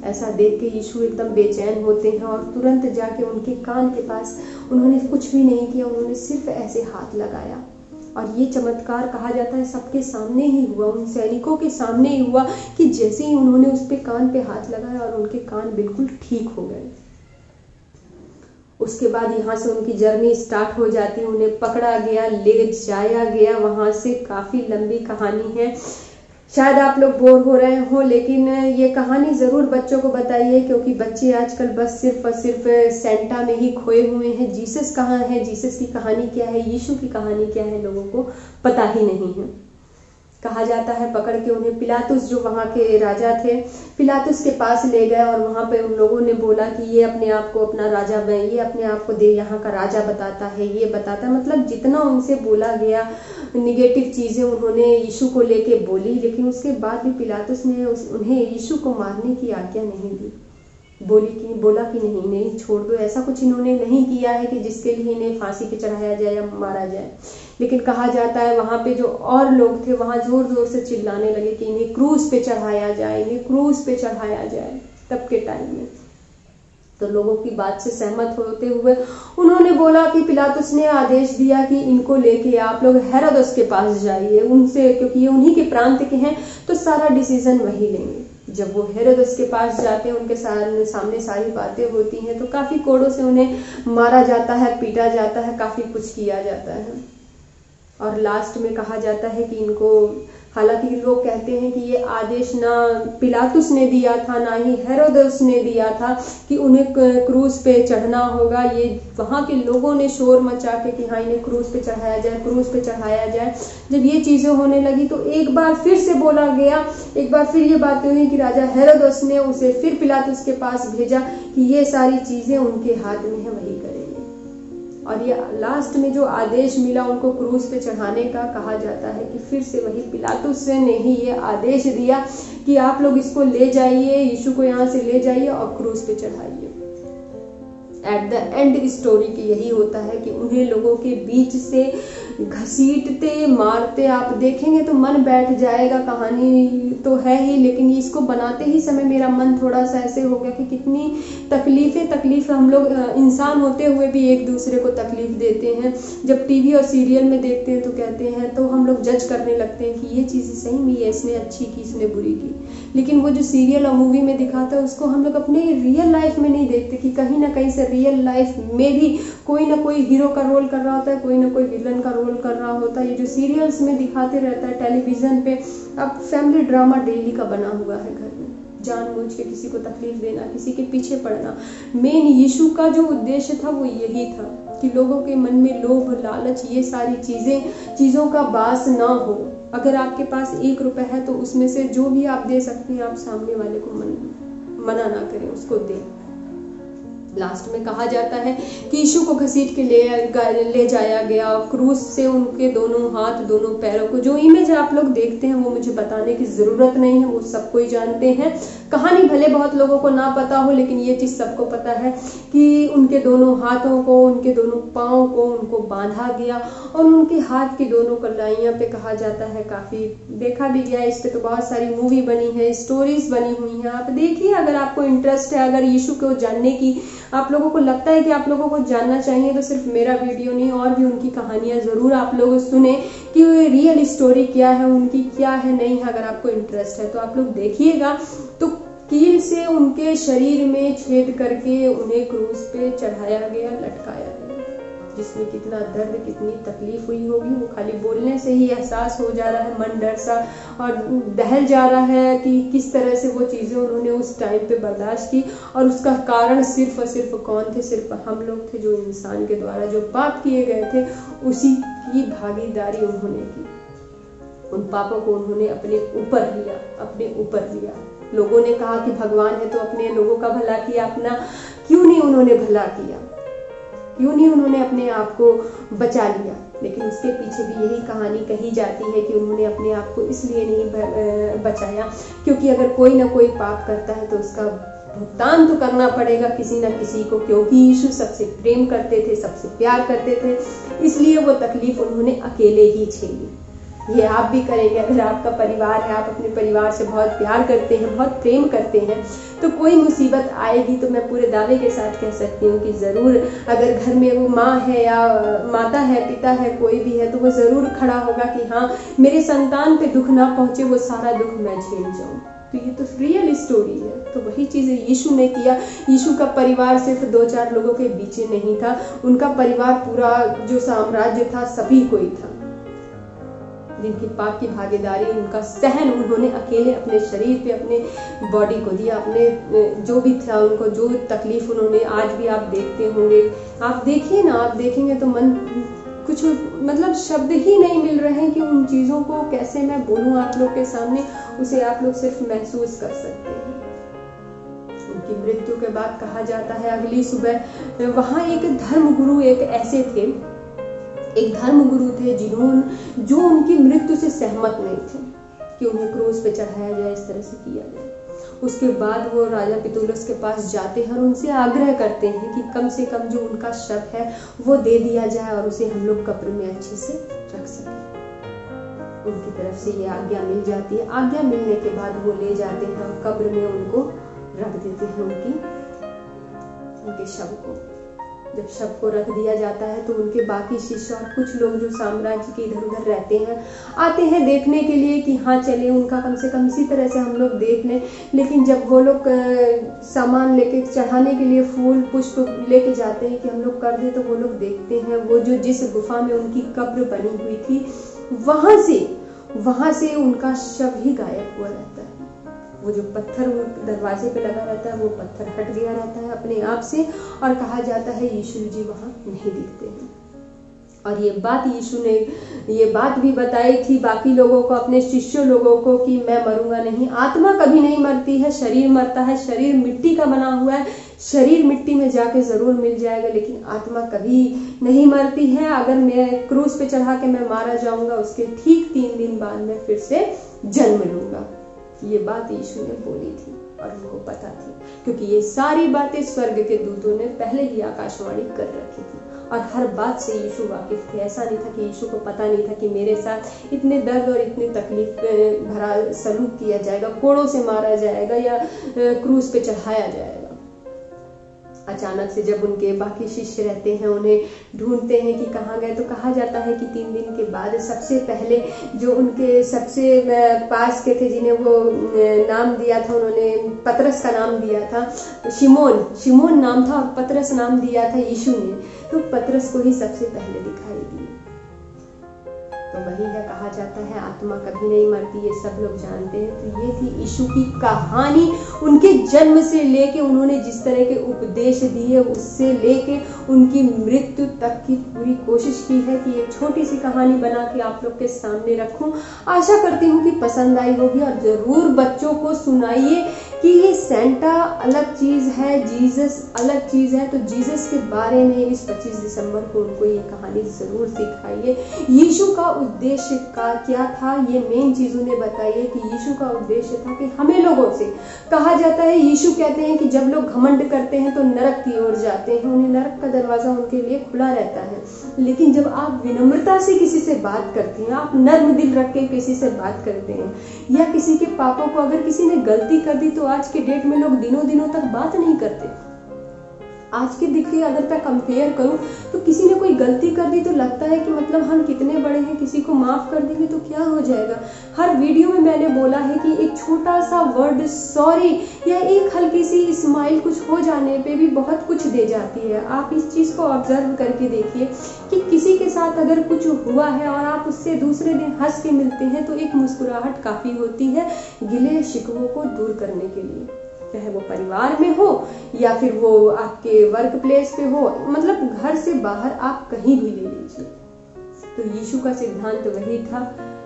ऐसा देख के यीशु एकदम बेचैन होते हैं और तुरंत जाके उनके कान के पास, उन्होंने कुछ भी नहीं किया, उन्होंने सिर्फ ऐसे हाथ लगाया। और ये चमत्कार कहा जाता है सबके सामने ही हुआ, उन सैनिकों के सामने ही हुआ कि जैसे ही उन्होंने उस पे कान पे हाथ लगाया और उनके कान बिल्कुल ठीक हो गए। उसके बाद यहाँ से उनकी जर्नी स्टार्ट हो जाती है, उन्हें पकड़ा गया, ले जाया गया वहां से। काफी लंबी कहानी है, शायद आप लोग बोर हो रहे हो, लेकिन ये कहानी जरूर बच्चों को बताइए, क्योंकि बच्चे आजकल बस सिर्फ और सिर्फ सेंटा में ही खोए हुए हैं। जीसस कहाँ है, जीसस की कहानी क्या है, यीशु की कहानी क्या है, लोगों को पता ही नहीं है। कहा जाता है पकड़ के उन्हें पिलातुस, जो वहां के राजा थे, पिलातुस के पास ले गए और वहां पे उन लोगों ने बोला कि ये अपने आप को अपना राजा बने, ये अपने आप को दे, यहाँ का राजा बताता है, ये बताता है। मतलब जितना उनसे बोला गया निगेटिव चीजें उन्होंने यीशु को लेके बोली, लेकिन उसके बाद भी पिलातुस ने उन्हें यीशु को मारने की आज्ञा नहीं दी। बोला कि नहीं छोड़ दो। ऐसा कुछ इन्होंने नहीं किया है कि जिसके लिए इन्हें फांसी पे चढ़ाया जाए या मारा जाए। लेकिन कहा जाता है वहां पे जो और लोग थे वहां जोर जोर से चिल्लाने लगे कि इन्हें क्रूज पे चढ़ाया जाए, इन्हें क्रूज पे चढ़ाया जाए। तब के टाइम में तो लोगों की बात से सहमत होते हुए उन्होंने बोला कि पिलातुस ने आदेश दिया कि इनको लेके आप लोग हेरोदस के पास जाइए, उनसे, क्योंकि ये उन्हीं के प्रांत के हैं तो सारा डिसीजन वही लेंगे। जब वो हेरोदस के पास जाते हैं, उनके सामने सारी बातें होती हैं, तो काफी कोड़ों से उन्हें मारा जाता है, पीटा जाता है, काफी कुछ किया जाता है। और लास्ट में कहा जाता है कि इनको, हालांकि लोग कहते हैं कि ये आदेश ना पिलातुस ने दिया था ना ही हेरोदस ने दिया था कि उन्हें क्रूज पे चढ़ना होगा। ये वहां के लोगों ने शोर मचा के कि हाँ इन्हें क्रूज पे चढ़ाया जाए, क्रूज पे चढ़ाया जाए। जब ये चीजें होने लगी तो एक बार फिर से बोला गया, एक बार फिर ये बातें हुई कि राजा हेरोदस ने उसे फिर पिलातुस के पास भेजा कि ये सारी चीजें उनके हाथ में है, वही करेंगे। और ये लास्ट में जो आदेश मिला उनको क्रूज पे चढ़ाने का, कहा जाता है कि फिर से वही पिलातुस ने ही ये आदेश दिया कि आप लोग इसको ले जाइए, यीशु को यहाँ से ले जाइए और क्रूज पे चढ़ाइए। एट द एंड स्टोरी की यही होता है कि उन्हें लोगों के बीच से घसीटते मारते, आप देखेंगे तो मन बैठ जाएगा। कहानी तो है ही, लेकिन इसको बनाते ही समय मेरा मन थोड़ा सा ऐसे हो गया कि कितनी तकलीफ हम लोग इंसान होते हुए भी एक दूसरे को तकलीफ देते हैं। जब टीवी और सीरियल में देखते हैं तो कहते हैं, तो हम लोग जज करने लगते हैं कि ये चीज़ सही में इसने अच्छी की, इसने बुरी की। लेकिन वो जो सीरियल और मूवी में दिखाता है उसको हम लोग अपने रियल लाइफ में नहीं देखते कि कहीं ना कहीं से रियल लाइफ में भी कोई ना कोई हीरो का रोल कर रहा होता है, कोई ना कोई विलन का रोल कर रहा होता है। ये जो सीरियल्स में दिखाते रहता है टेलीविजन पे, अब फैमिली ड्रामा डेली का बना हुआ है घर में, जानबूझ के किसी को तकलीफ देना, किसी के पीछे पड़ना। मेन यीशु का जो उद्देश्य था वो यही था कि लोगों के मन में लोभ, लालच, ये सारी चीज़ों का बास ना हो। अगर आपके पास 1 रुपए है तो उसमें से जो भी आप दे सकते हैं, आप सामने वाले को मना ना करें, उसको दें। लास्ट में कहा जाता है कि यीशु को घसीट के ले जाया गया क्रूज से, उनके दोनों हाथ, दोनों पैरों को। जो इमेज आप लोग देखते हैं वो मुझे बताने की जरूरत नहीं है, वो सब कोई जानते हैं। कहानी भले बहुत लोगों को ना पता हो, लेकिन ये चीज सबको पता है कि उनके दोनों हाथों को, उनके दोनों पाँव को उनको बांधा गया और उनके हाथ की दोनों कलाइयां पे कहा जाता है, काफी देखा भी गया, इस पे तो बहुत सारी मूवी बनी है, स्टोरीज बनी हुई हैं। आप देखिए, अगर आपको इंटरेस्ट है, अगर यीशु को जानने की आप लोगों को लगता है कि आप लोगों को जानना चाहिए, तो सिर्फ मेरा वीडियो नहीं और भी उनकी कहानियां जरूर आप लोग सुने कि रियल स्टोरी क्या है, उनकी क्या है, नहीं है। अगर आपको इंटरेस्ट है तो आप लोग देखिएगा। तो कील से उनके शरीर में छेद करके उन्हें क्रूज पे चढ़ाया गया, लटकाया गया, जिसमें कितना दर्द, कितनी तकलीफ हुई होगी वो खाली बोलने से ही एहसास हो जा रहा है। मन डर सा और दहल जा रहा है कि किस तरह से वो चीज़ें उन्होंने उस टाइम पे बर्दाश्त की, और उसका कारण सिर्फ और सिर्फ कौन थे? सिर्फ हम लोग थे, जो इंसान के द्वारा जो पाप किए गए थे उसी की भागीदारी उन्होंने की। उन पापों को उन्होंने अपने ऊपर लिया। लोगों ने कहा कि भगवान है तो अपने लोगों का भला किया, अपना क्यों नहीं उन्होंने भला किया? क्यों नहीं उन्होंने अपने आप को बचा लिया? लेकिन उसके पीछे भी यही कहानी कही जाती है कि उन्होंने अपने आप को इसलिए नहीं बचाया क्योंकि अगर कोई ना कोई पाप करता है तो उसका भुगतान तो करना पड़ेगा किसी न किसी को, क्योंकि यीशु सबसे प्रेम करते थे, सबसे प्यार करते थे, इसलिए वो तकलीफ उन्होंने अकेले ही झेली। ये आप भी करेंगे। अगर आपका परिवार है, आप अपने परिवार से बहुत प्यार करते हैं, बहुत प्रेम करते हैं, तो कोई मुसीबत आएगी तो मैं पूरे दावे के साथ कह सकती हूँ कि ज़रूर, अगर घर में वो माँ है या माता है, पिता है, कोई भी है, तो वो ज़रूर खड़ा होगा कि हाँ, मेरे संतान पे दुख ना पहुँचे, वो सारा दुख मैं झेल जाऊँ। तो ये तो रियल स्टोरी है। तो वही चीज़ यीशु ने किया। यीशु का परिवार सिर्फ 2-4 लोगों के बीच नहीं था, उनका परिवार पूरा जो साम्राज्य था सभी को ही था, जिनकी पाप की भागीदारी, उनका सहन उन्होंने अकेले अपने शरीर पे, अपने बॉडी को दिया, अपने जो भी था उनको, जो तकलीफ उन्होंने, आज भी आप देखते होंगे, आप देखिए ना, आप देखेंगे तो मन कुछ मतलब शब्द ही नहीं मिल रहे हैं कि उन चीज़ों को कैसे मैं बोलूँ आप लोग के सामने, उसे आप लोग सिर्फ महसूस कर सकते हैं। उनकी मृत्यु के बाद कहा जाता है अगली सुबह वहाँ एक धर्मगुरु एक ऐसे थे, एक धर्मगुरु थे जो उनकी मृत्यु से सहमत नहीं थे कि उन्हें क्रूस पे चढ़ाया जाए, इस तरह से किया जाए। उसके बाद वो राजा पितुलस के पास जाते हैं और उनसे आग्रह करते हैं कि कम से कम जो उनका शव है वो दे दिया जाए और उसे हम लोग कब्र में अच्छे से रख सकें। उनकी तरफ से ये आज्ञा मिल जाती है। आज्ञा मिलने के बाद वो ले जाते हैं और कब्र में उनको रख देते हैं, उनके शव को। जब शव को रख दिया जाता है तो उनके बाकी शिष्य और कुछ लोग जो साम्राज्य के इधर उधर रहते हैं आते हैं देखने के लिए कि हाँ चले उनका कम से कम इसी तरह से हम लोग देख लें। लेकिन जब वो लोग सामान लेके चढ़ाने के लिए फूल पुष्प लेके जाते हैं कि हम लोग कर दे, तो वो लोग देखते हैं वो जो जिस गुफा में उनकी कब्र बनी हुई थी वहां से उनका शव ही गायब हुआ रहता है। वो जो पत्थर दरवाजे पे लगा रहता है वो पत्थर हट गया रहता है अपने आप से, और कहा जाता है यीशु जी वहां नहीं दिखते हैं। और ये बात यीशु ने ये बात भी बताई थी बाकी लोगों को, अपने शिष्य लोगों को, कि मैं मरूंगा नहीं, आत्मा कभी नहीं मरती है, शरीर मरता है, शरीर मिट्टी का बना हुआ है, शरीर मिट्टी में जाके जरूर मिल जाएगा, लेकिन आत्मा कभी नहीं मरती है। अगर मैं क्रूस पे चढ़ा के मैं मारा जाऊंगा, उसके ठीक 3 दिन बाद मैं फिर से जन्म लूंगा। ये बात यीशु ने बोली थी और उनको पता थी, क्योंकि ये सारी बातें स्वर्ग के दूतों ने पहले ही आकाशवाणी कर रखी थी और हर बात से यीशु वाकिफ थे। ऐसा नहीं था कि यीशु को पता नहीं था कि मेरे साथ इतने दर्द और इतनी तकलीफ भरा सलूक किया जाएगा, कोड़ों से मारा जाएगा या क्रूस पे चढ़ाया जाएगा। अचानक से जब उनके बाकी शिष्य रहते हैं उन्हें ढूंढते हैं कि कहाँ गए, तो कहा जाता है कि 3 दिन के बाद सबसे पहले जो उनके सबसे पास के थे, जिन्हें वो नाम दिया था, उन्होंने पतरस का नाम दिया था, शिमोन नाम था, और पतरस नाम दिया था यीशु ने, तो पतरस को ही सबसे पहले दिखाई दी। तो वही है, कहा जाता है आत्मा कभी नहीं मरती, ये सब लोग जानते हैं। तो ये थी यीशु की कहानी, उनके जन्म से लेके उन्होंने जिस तरह के उपदेश दिए, उससे लेके उनकी मृत्यु तक की पूरी कोशिश की है कि एक छोटी सी कहानी बना के आप लोग के सामने रखूं। आशा करती हूँ कि पसंद आई होगी, और जरूर बच्चों को सुनाइए कि ये सेंटा अलग चीज है, जीसस अलग चीज है। तो जीसस के बारे में इस 25 दिसंबर को उनको ये कहानी जरूर सिखाइए। यीशु का उद्देश्य का क्या था, ये मेन चीज उन्हें बताइए कि यीशु का उद्देश्य था कि हमें लोगों से, कहा जाता है, यीशु कहते हैं कि जब लोग घमंड करते हैं तो नरक की ओर जाते हैं, उन्हें नरक का दरवाजा उनके लिए खुला रहता है। लेकिन जब आप विनम्रता से किसी से बात करते हैं, आप नर्म दिल रख के किसी से बात करते हैं, या किसी के पापों को, अगर किसी ने गलती कर दी तो आज के डेट में लोग दिनों तक बात नहीं करते। आज के देखिए, अगर मैं कंपेयर करूं तो किसी ने कोई गलती कर दी तो लगता है कि मतलब हम कितने बड़े हैं, किसी को माफ कर देंगे तो क्या हो जाएगा। हर वीडियो में मैंने बोला है कि एक छोटा सा वर्ड सॉरी या एक हल्की सी स्माइल कुछ हो जाने पे भी बहुत कुछ दे जाती है। आप इस चीज को ऑब्जर्व करके देखिए कि किसी के साथ अगर कुछ हुआ है और आप उससे दूसरे दिन हंस के मिलते हैं तो एक मुस्कुराहट काफी होती है गिले शिकवों को दूर करने के लिए, चाहे वो परिवार में हो या फिर वो आपके वर्क प्लेस पे हो, मतलब घर से बाहर आप कहीं भी ले लीजिए। तो यीशु का सिद्धांत वही था।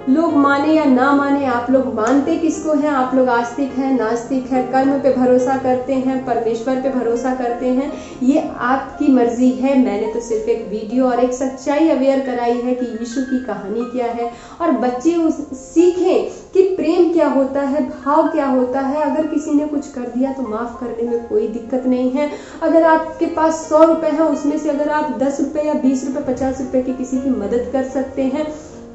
लोग माने या ना माने, आप लोग मानते किसको हैं, आप लोग आस्तिक हैं, नास्तिक हैं, कर्म पे भरोसा करते हैं, परमेश्वर पे भरोसा करते हैं, ये आपकी मर्जी है। मैंने तो सिर्फ एक वीडियो और एक सच्चाई अवेयर कराई है कि यीशु की कहानी क्या है, और बच्चे सीखें कि प्रेम क्या क्या होता है, भाव क्या होता है। अगर किसी ने कुछ कर दिया तो माफ करने में कोई दिक्कत नहीं है। अगर आपके पास 100 रुपए है, उसमें से अगर आप 10 रुपए या 20 रुपए 50 रुपए की किसी की मदद कर सकते हैं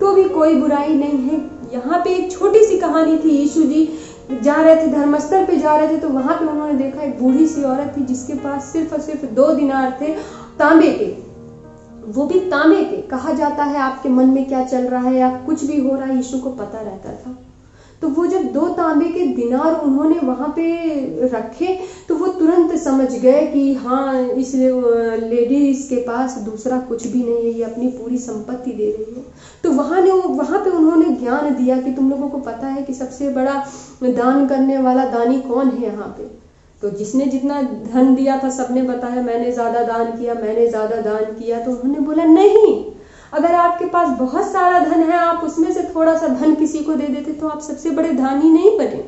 तो भी कोई बुराई नहीं है। यहाँ पे एक छोटी सी कहानी थी। यीशु जी जा रहे थे, धर्मस्थल पे जा रहे थे, तो वहां पे उन्होंने देखा एक बूढ़ी सी औरत थी जिसके पास सिर्फ और सिर्फ 2 दिनार थे, तांबे के, वो भी तांबे के। कहा जाता है आपके मन में क्या चल रहा है या कुछ भी हो रहा है यीशु को पता रहता था। तो वो जब 2 तांबे के दिनार उन्होंने वहां पे रखे तो वो तुरंत समझ गए कि हाँ, इस लेडीज के पास दूसरा कुछ भी नहीं है, ये अपनी पूरी संपत्ति दे रही है। तो वहां पे उन्होंने ज्ञान दिया कि तुम लोगों को पता है कि सबसे बड़ा दान करने वाला दानी कौन है यहाँ पे। तो जिसने जितना धन दिया था सबने बताया मैंने ज्यादा दान किया, मैंने ज्यादा दान किया। तो उन्होंने बोला नहीं, अगर आपके पास बहुत सारा धन है, आप उसमें से थोड़ा सा धन किसी को दे देते तो आप सबसे बड़े दानी नहीं बने।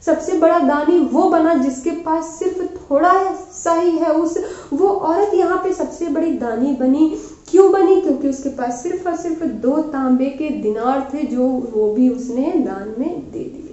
सबसे बड़ा दानी वो बना जिसके पास सिर्फ थोड़ा सा ही है। वो औरत यहाँ पे सबसे बड़ी दानी बनी। क्यों बनी? क्योंकि उसके पास सिर्फ और सिर्फ 2 तांबे के दिनार थे, जो वो भी उसने दान में दे दिए।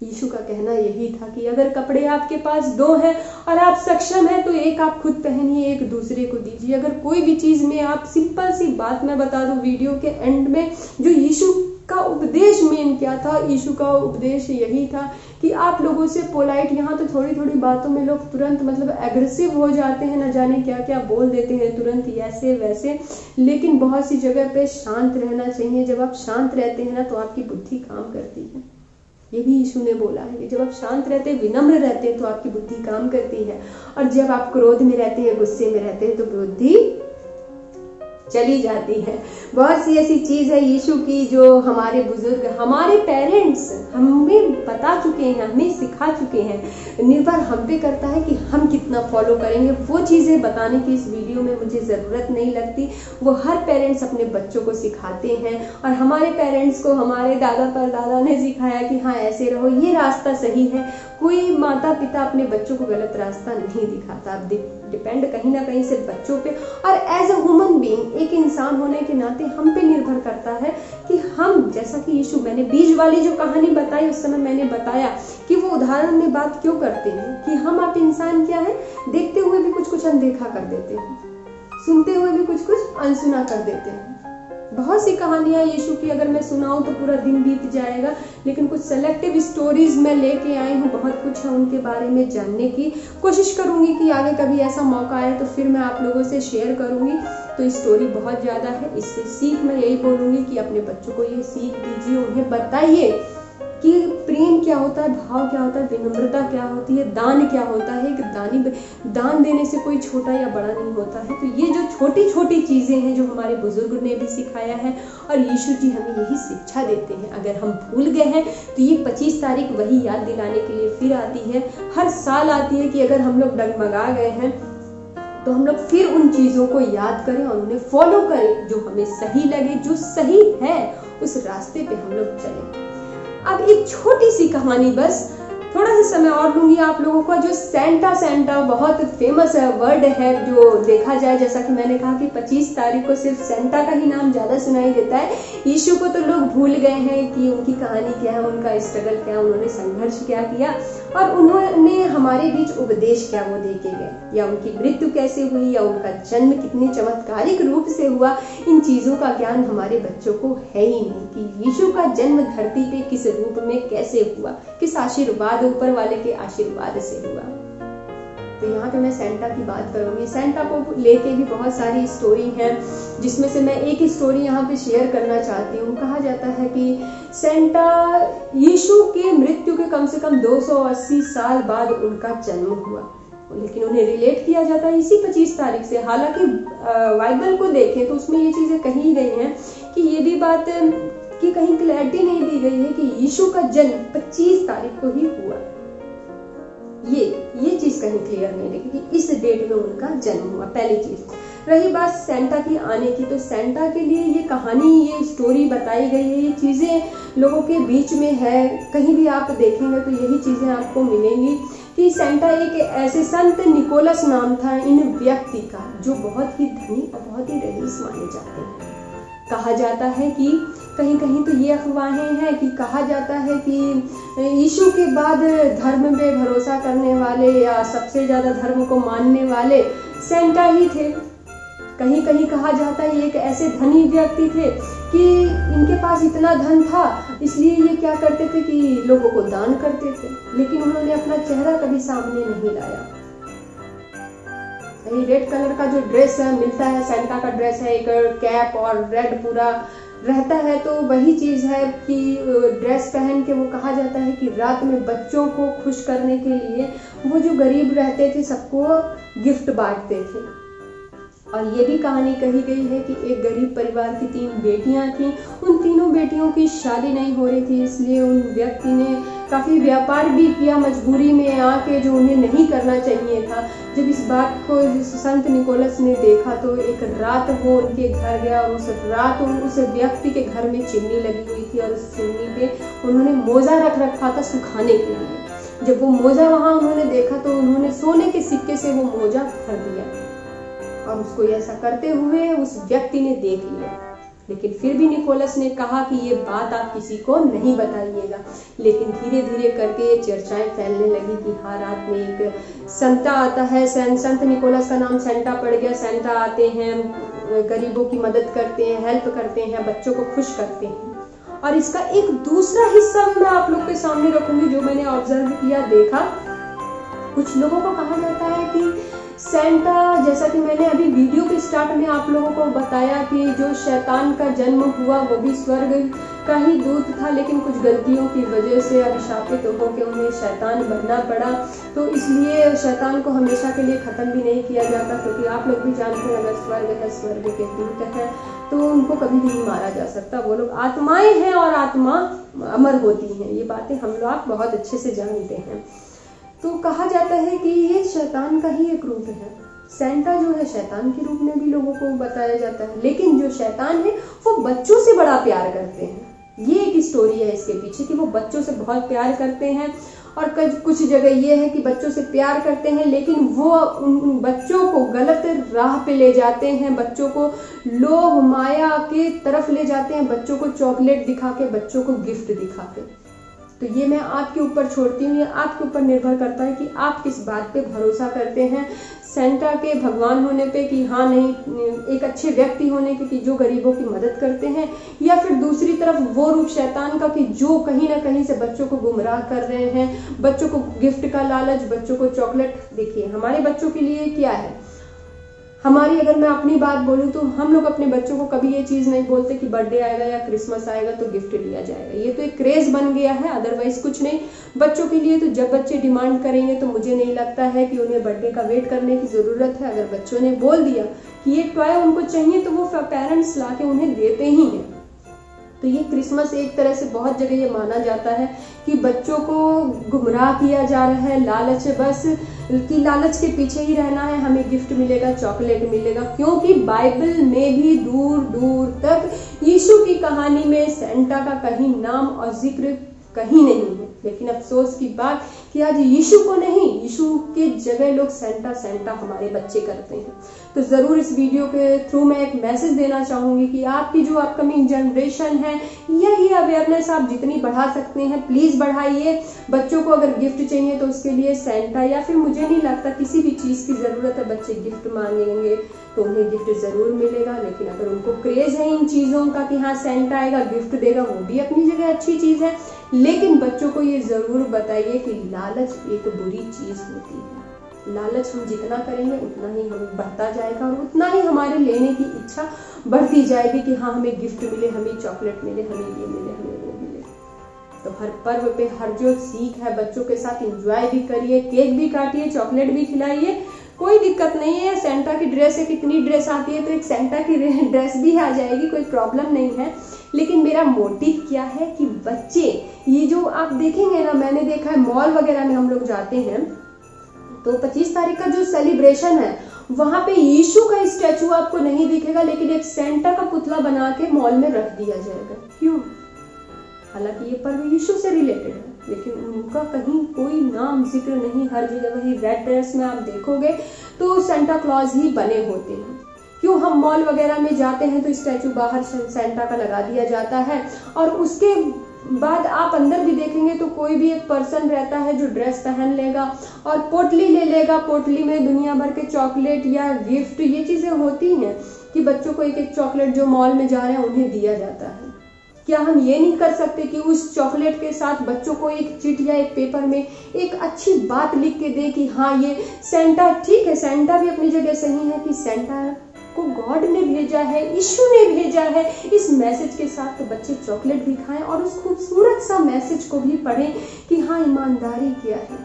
यीशु का कहना यही था कि अगर कपड़े आपके पास 2 हैं और आप सक्षम हैं तो एक आप खुद पहनिए, एक दूसरे को दीजिए। अगर कोई भी चीज में आप, सिंपल सी बात मैं बता दूं वीडियो के एंड में, जो यीशु का उपदेश मेन क्या था, यीशु का उपदेश यही था कि आप लोगों से पोलाइट, यहाँ तो थोड़ी थोड़ी बातों में लोग तुरंत मतलब एग्रेसिव हो जाते हैं, न जाने क्या क्या बोल देते हैं तुरंत ऐसे वैसे, लेकिन बहुत सी जगह पे शांत रहना चाहिए। जब आप शांत रहते हैं ना तो आपकी बुद्धि काम करती है। ये भी यीशु ने बोला है कि जब आप शांत रहते हैं, विनम्र रहते हैं तो आपकी बुद्धि काम करती है, और जब आप क्रोध में रहते हैं, गुस्से में रहते हैं तो बुद्धि चली जाती है। बहुत सी ऐसी चीज है यीशु की जो हमारे बुजुर्ग, हमारे पेरेंट्स हमें बता चुके हैं, हमें सिखा चुके हैं। निर्भर हम पे करता है कि हम कितना फॉलो करेंगे। वो चीजें बताने की इस वीडियो में मुझे जरूरत नहीं लगती। वो हर पेरेंट्स अपने बच्चों को सिखाते हैं, और हमारे पेरेंट्स को हमारे दादा परदादा ने सिखाया कि हाँ ऐसे रहो, ये रास्ता सही है। कोई माता पिता अपने बच्चों को गलत रास्ता नहीं दिखाता। अब डिपेंड कहीं ना कहीं सिर्फ बच्चों पे, और एज अ ह्यूमन बीइंग, एक इंसान होने के नाते हम पे निर्भर करता है कि हम, जैसा कि यीशु, मैंने बीज वाली जो कहानी बताई उस समय मैंने बताया कि वो उदाहरण में बात क्यों करते हैं कि हम आप इंसान क्या है, देखते हुए भी कुछ कुछ अनदेखा कर देते हैं, सुनते हुए भी कुछ कुछ अनसुना कर देते हैं। बहुत सी कहानियां यीशु की अगर मैं सुनाऊं तो पूरा दिन बीत जाएगा, लेकिन कुछ सेलेक्टिव स्टोरीज मैं लेके आई हूँ। बहुत कुछ है उनके बारे में जानने की कोशिश करूंगी कि आगे कभी ऐसा मौका आए तो फिर मैं आप लोगों से शेयर करूंगी। तो स्टोरी बहुत ज्यादा है, इससे सीख मैं यही बोलूंगी कि अपने बच्चों को ये सीख दीजिए, उन्हें बताइए कि प्रेम क्या होता है, भाव क्या होता है, विनम्रता क्या होती है, दान क्या होता है। कि दान देने से कोई छोटा या बड़ा नहीं होता है। तो ये जो छोटी छोटी चीजें हैं जो हमारे बुजुर्ग ने भी सिखाया है, और यीशु जी हमें यही शिक्षा देते हैं। अगर हम भूल गए हैं तो ये 25 तारीख वही याद दिलाने के लिए फिर आती है, हर साल आती है कि अगर हम लोग डगमगा गए हैं तो हम लोग फिर उन चीजों को याद करें और उन्हें फॉलो करें, जो हमें सही लगे, जो सही है उस रास्ते पे हम लोग चलें। अब एक छोटी सी कहानी, बस थोड़ा सा समय और लूंगी आप लोगों को। जो सेंटा बहुत फेमस वर्ड है, जो देखा जाए, जैसा कि मैंने कहा कि 25 तारीख को सिर्फ सेंटा का ही नाम ज्यादा सुनाई देता है। यीशु को तो लोग भूल गए हैं कि उनकी कहानी क्या है, उनका स्ट्रगल क्या है, उन्होंने संघर्ष क्या किया, और उन्होंने हमारे बीच उपदेश क्या वो दे के गए, या उनकी मृत्यु कैसे हुई, या उनका जन्म कितने चमत्कारिक रूप से हुआ। इन चीजों का ज्ञान हमारे बच्चों को है ही नहीं कि यीशु का जन्म धरती पे किस रूप में कैसे हुआ, किस आशीर्वाद, ऊपर वाले के आशीर्वाद से हुआ। तो यहाँ पे मैं सेंटा की बात करूंगी। सेंटा को लेके भी बहुत सारी स्टोरी है, जिसमें से मैं एक स्टोरी यहाँ पे शेयर करना चाहती हूँ। कहा जाता है कि सेंटा यीशु के मृत्यु के कम से कम 280 साल बाद उनका जन्म हुआ, लेकिन उन्हें रिलेट किया जाता है इसी 25 तारीख से। हालांकि बाइबल को देखें तो उसमें ये चीजें कही गई हैं कि ये भी बात कि कहीं क्लैरिटी नहीं दी गई है कि यीशु का जन्म 25 तारीख को ही हुआ। ये चीज कहीं क्लियर नहीं है कि इस डेट में उनका जन्म हुआ। पहली चीज। रही बात सेंटा की आने की, तो सेंटा के लिए ये कहानी, ये स्टोरी बताई गई है, ये चीजें लोगों के बीच में है। कहीं भी आप देखेंगे तो यही चीजें आपको मिलेंगी कि सेंटा एक ऐसे संत निकोलस नाम था इन व्यक्ति का, जो बहुत ही धनी और बहुत ही रईस माने जाते हैं। कहा जाता है कि कहीं कहीं तो ये अफवाहें हैं कि कहा जाता है कि यीशु के बाद धर्म पे भरोसा करने वाले या सबसे ज़्यादा धर्म को मानने वाले सेंटा ही थे। कहीं कहीं कहा जाता है ये एक ऐसे धनी व्यक्ति थे कि इनके पास इतना धन था, इसलिए ये क्या करते थे कि लोगों को दान करते थे, लेकिन उन्होंने अपना चेहरा कभी सामने नहीं लाया। ये रेड कलर का जो ड्रेस है मिलता है, सेंटा का ड्रेस है, एक कैप और रेड पूरा रहता है, तो वही चीज है कि ड्रेस पहन के वो कहा जाता है कि रात में बच्चों को खुश करने के लिए वो जो गरीब रहते थे सबको गिफ्ट बांटते थे। और ये भी कहानी कही गई है कि एक गरीब परिवार की 3 बेटियां थीं, उन तीनों बेटियों की शादी नहीं हो रही थी, इसलिए उन व्यक्ति ने काफ़ी व्यापार भी किया मजबूरी में आके, जो उन्हें नहीं करना चाहिए था। जब इस बात को संत निकोलस ने देखा तो एक रात वो उनके घर गया और उस रात उस व्यक्ति के घर में चिमनी लगी हुई थी और उस चिमनी पे उन्होंने मोजा रख रखा था सुखाने के लिए। जब वो मोजा वहाँ उन्होंने देखा तो उन्होंने सोने के सिक्के से वो मोजा भर दिया और उसको ऐसा करते हुए उस व्यक्ति ने देख लिया। लेकिन फिर भी निकोलस ने कहा कि ये बात आप किसी को नहीं बताइएगा। लेकिन धीरे धीरे करके ये चर्चाएं फैलने लगी कि हाँ, रात में एक संता आता है, संत निकोलस का नाम सेंटा पड़ गया। सेंटा आते हैं, गरीबों की मदद करते हैं, हेल्प करते हैं, बच्चों को खुश करते हैं। और इसका एक दूसरा हिस्सा भी मैं आप लोग के सामने रखूंगी जो मैंने ऑब्जर्व किया, देखा। कुछ लोगों को कहा जाता है कि सेंटा, जैसा कि मैंने अभी वीडियो के स्टार्ट में आप लोगों को बताया कि जो शैतान का जन्म हुआ वो भी स्वर्ग का ही दूत था, लेकिन कुछ गलतियों की वजह से अभिशापित होकर उन्हें शैतान बनना पड़ा। तो इसलिए शैतान को हमेशा के लिए खत्म भी नहीं किया जाता, क्योंकि आप लोग भी जानते हैं अगर स्वर्ग है, स्वर्ग के दूत है, तो उनको कभी नहीं मारा जा सकता। वो लोग आत्माएं हैं और आत्मा अमर होती हैं, ये बातें हम लोग बहुत अच्छे से जानते हैं। तो कहा जाता है कि ये शैतान का ही एक रूप है। सेंटा जो है शैतान के रूप में भी लोगों को बताया जाता है, लेकिन जो शैतान है वो बच्चों से बड़ा प्यार करते हैं। ये एक स्टोरी है इसके पीछे कि वो बच्चों से बहुत प्यार करते हैं। और कुछ जगह ये है कि बच्चों से प्यार करते हैं लेकिन वो उन बच्चों को गलत राह पे ले जाते हैं, बच्चों को लोभ माया के तरफ ले जाते हैं, बच्चों को चॉकलेट दिखा के, बच्चों को गिफ्ट दिखा के। तो ये मैं आपके ऊपर छोड़ती हूँ, ये आपके ऊपर निर्भर करता है कि आप किस बात पे भरोसा करते हैं, सेंटा के भगवान होने पे कि हाँ नहीं, एक अच्छे व्यक्ति होने के कि जो गरीबों की मदद करते हैं, या फिर दूसरी तरफ वो रूप शैतान का कि जो कहीं ना कहीं से बच्चों को गुमराह कर रहे हैं, बच्चों को गिफ्ट का लालच, बच्चों को चॉकलेट। देखिए हमारे बच्चों के लिए क्या है, हमारी अगर मैं अपनी बात बोलूं तो हम लोग अपने बच्चों को कभी ये चीज नहीं बोलते कि बर्थडे आएगा या क्रिसमस आएगा तो गिफ्ट लिया जाएगा। ये तो एक क्रेज बन गया है, अदरवाइज कुछ नहीं। बच्चों के लिए तो जब बच्चे डिमांड करेंगे तो मुझे नहीं लगता है कि उन्हें बर्थडे का वेट करने की जरूरत है। अगर बच्चों ने बोल दिया कि ये टॉय उनको चाहिए तो वो पेरेंट्स ला के उन्हें देते ही हैं। तो ये क्रिसमस एक तरह से बहुत जगह ये माना जाता है कि बच्चों को गुमराह किया जा रहा है, लालच है, बस कि लालच के पीछे ही रहना है, हमें गिफ्ट मिलेगा, चॉकलेट मिलेगा। क्योंकि बाइबल में भी दूर दूर तक यीशु की कहानी में सेंटा का कहीं नाम और जिक्र कहीं नहीं है। लेकिन अफसोस की बात कि आज यीशु को नहीं, यीशु के जगह लोग सेंटा सेंटा हमारे बच्चे करते हैं। तो जरूर इस वीडियो के थ्रू मैं एक मैसेज देना चाहूंगी कि आपकी जो अपकमिंग जनरेशन है, ये अवेयरनेस आप जितनी बढ़ा सकते हैं प्लीज बढ़ाइए। बच्चों को अगर गिफ्ट चाहिए तो उसके लिए सेंटा, या फिर मुझे नहीं लगता किसी भी चीज की जरूरत है, बच्चे गिफ्ट मांगेंगे तो उन्हें गिफ्ट जरूर मिलेगा। लेकिन अगर उनको क्रेज है इन चीजों का कि हाँ सेंटा आएगा गिफ्ट देगा, वो भी अपनी जगह अच्छी चीज है। लेकिन बच्चों को ये जरूर बताइए कि लालच एक बुरी चीज होती है। लालच हम जितना करेंगे उतना ही हमें बढ़ता जाएगा और उतना ही हमारे लेने की इच्छा बढ़ती जाएगी कि हाँ हमें गिफ्ट मिले, हमें चॉकलेट मिले, हमें ये मिले, हमें वो मिले। तो हर पर्व पे हर जो सीख है बच्चों के साथ एंजॉय भी करिए, केक भी काटिए, चॉकलेट भी खिलाइए, कोई दिक्कत नहीं है। सेंटा की ड्रेस है, कितनी ड्रेस आती है तो एक सेंटा की ड्रेस भी आ जाएगी, कोई प्रॉब्लम नहीं है। लेकिन मेरा मोटिव क्या है कि बच्चे ये जो आप देखेंगे ना, मैंने देखा है मॉल वगैरह में हम लोग जाते हैं तो 25 तारीख का जो सेलिब्रेशन है वहां पे यीशु का स्टैचू आपको नहीं दिखेगा, लेकिन एक सेंटा का पुतला बना के मॉल में रख दिया जाएगा। क्यों? हालांकि ये पर्व यीशु से रिलेटेड है, लेकिन उनका कहीं कोई नाम जिक्र नहीं। हर जगह वही रेड ड्रेस में आप देखोगे तो सेंटा क्लॉज ही बने होते हैं। क्यों हम मॉल वगैरह में जाते हैं तो स्टैचू बाहर सेंटा का लगा दिया जाता है, और उसके बाद आप अंदर भी देखेंगे तो कोई भी एक पर्सन रहता है जो ड्रेस पहन लेगा और पोटली ले लेगा, पोटली में दुनिया भर के चॉकलेट या गिफ्ट, ये चीजें होती हैं कि बच्चों को एक एक चॉकलेट जो मॉल में जा रहे हैं उन्हें दिया जाता है। क्या हम ये नहीं कर सकते कि उस चॉकलेट के साथ बच्चों को एक चिट या एक पेपर में एक अच्छी बात लिख के दे कि हाँ ये सेंटा, ठीक है सेंटा भी अपनी जगह सही है कि सेंटा को गॉड ने भेजा है, यीशु ने भेजा है, इस मैसेज के साथ तो बच्चे चॉकलेट भी खाएं और उस खूबसूरत सा मैसेज को भी पढ़ें कि हाँ ईमानदारी क्या है,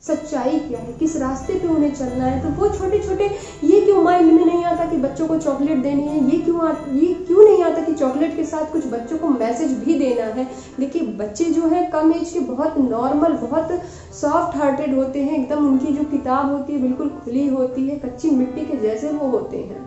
सच्चाई क्या है, किस रास्ते पे उन्हें चलना है। तो वो छोटे छोटे, ये क्यों माइंड में नहीं आता कि बच्चों को चॉकलेट देनी है, ये क्यों नहीं आता कि चॉकलेट के साथ कुछ बच्चों को मैसेज भी देना है। देखिए बच्चे जो है कम एज के बहुत नॉर्मल, बहुत सॉफ्ट हार्टेड होते हैं, एकदम उनकी जो किताब होती है बिल्कुल खुली होती है, कच्ची मिट्टी के जैसे वो होते हैं।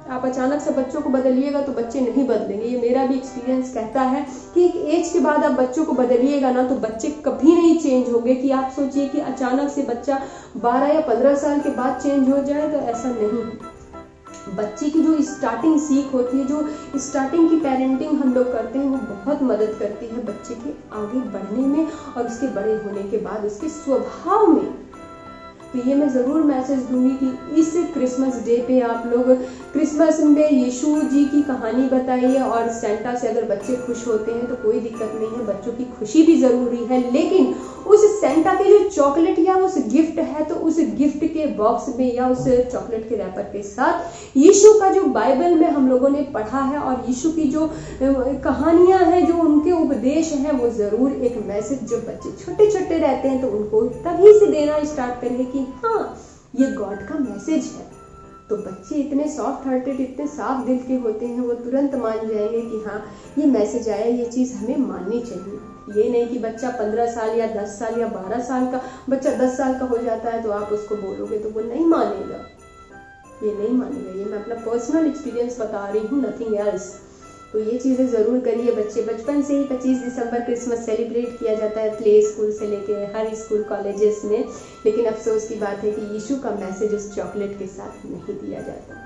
आप अचानक से बच्चों को बदलिएगा तो बच्चे नहीं बदलेंगे, ये मेरा भी एक्सपीरियंस कहता है कि एक एज के बाद आप बच्चों को बदलिएगा ना तो बच्चे कभी नहीं चेंज होंगे। कि आप सोचिए कि अचानक से बच्चा 12 या 15 साल के बाद चेंज हो जाए, तो ऐसा नहीं है। बच्चे की जो स्टार्टिंग सीख होती है, जो स्टार्टिंग की पेरेंटिंग हम लोग करते हैं, वो बहुत मदद करती है बच्चे के आगे बढ़ने में और उसके बड़े होने के बाद उसके स्वभाव में। तो ये मैं ज़रूर मैसेज दूंगी कि इस क्रिसमस डे पे आप लोग क्रिसमस में यीशु जी की कहानी बताइए, और सेंटा से अगर बच्चे खुश होते हैं तो कोई दिक्कत नहीं है, बच्चों की खुशी भी ज़रूरी है, लेकिन उस सेंटा के जो चॉकलेट या उस गिफ्ट है तो उस गिफ्ट के बॉक्स में या उस चॉकलेट के रैपर के साथ यीशु का जो बाइबल में हम लोगों ने पढ़ा है और यीशु की जो कहानियां हैं, जो उनके उपदेश हैं, वो ज़रूर एक मैसेज जो बच्चे छोटे छोटे रहते हैं तो उनको तभी से देना स्टार्ट करेंगे कि हाँ ये गॉड का मैसेज है। तो बच्चे इतने सॉफ्ट हार्टेड, इतने साफ दिल के होते हैं, वो तुरंत मान जाएंगे कि हाँ ये मैसेज आया, ये चीज़ हमें माननी चाहिए। ये नहीं कि बच्चा 15 साल या 10 साल या 12 साल का बच्चा 10 साल का हो जाता है तो आप उसको बोलोगे तो वो नहीं मानेगा, ये नहीं मानेगा। ये मैं अपना पर्सनल एक्सपीरियंस बता रही हूँ, नथिंग एल्स। तो ये चीज़ें ज़रूर करिए बच्चे। बचपन से ही 25 दिसंबर क्रिसमस सेलिब्रेट किया जाता है, प्ले स्कूल से लेके हर स्कूल कॉलेजेस में, लेकिन अफसोस की बात है कि यीशु का मैसेज उस चॉकलेट के साथ नहीं दिया जाता।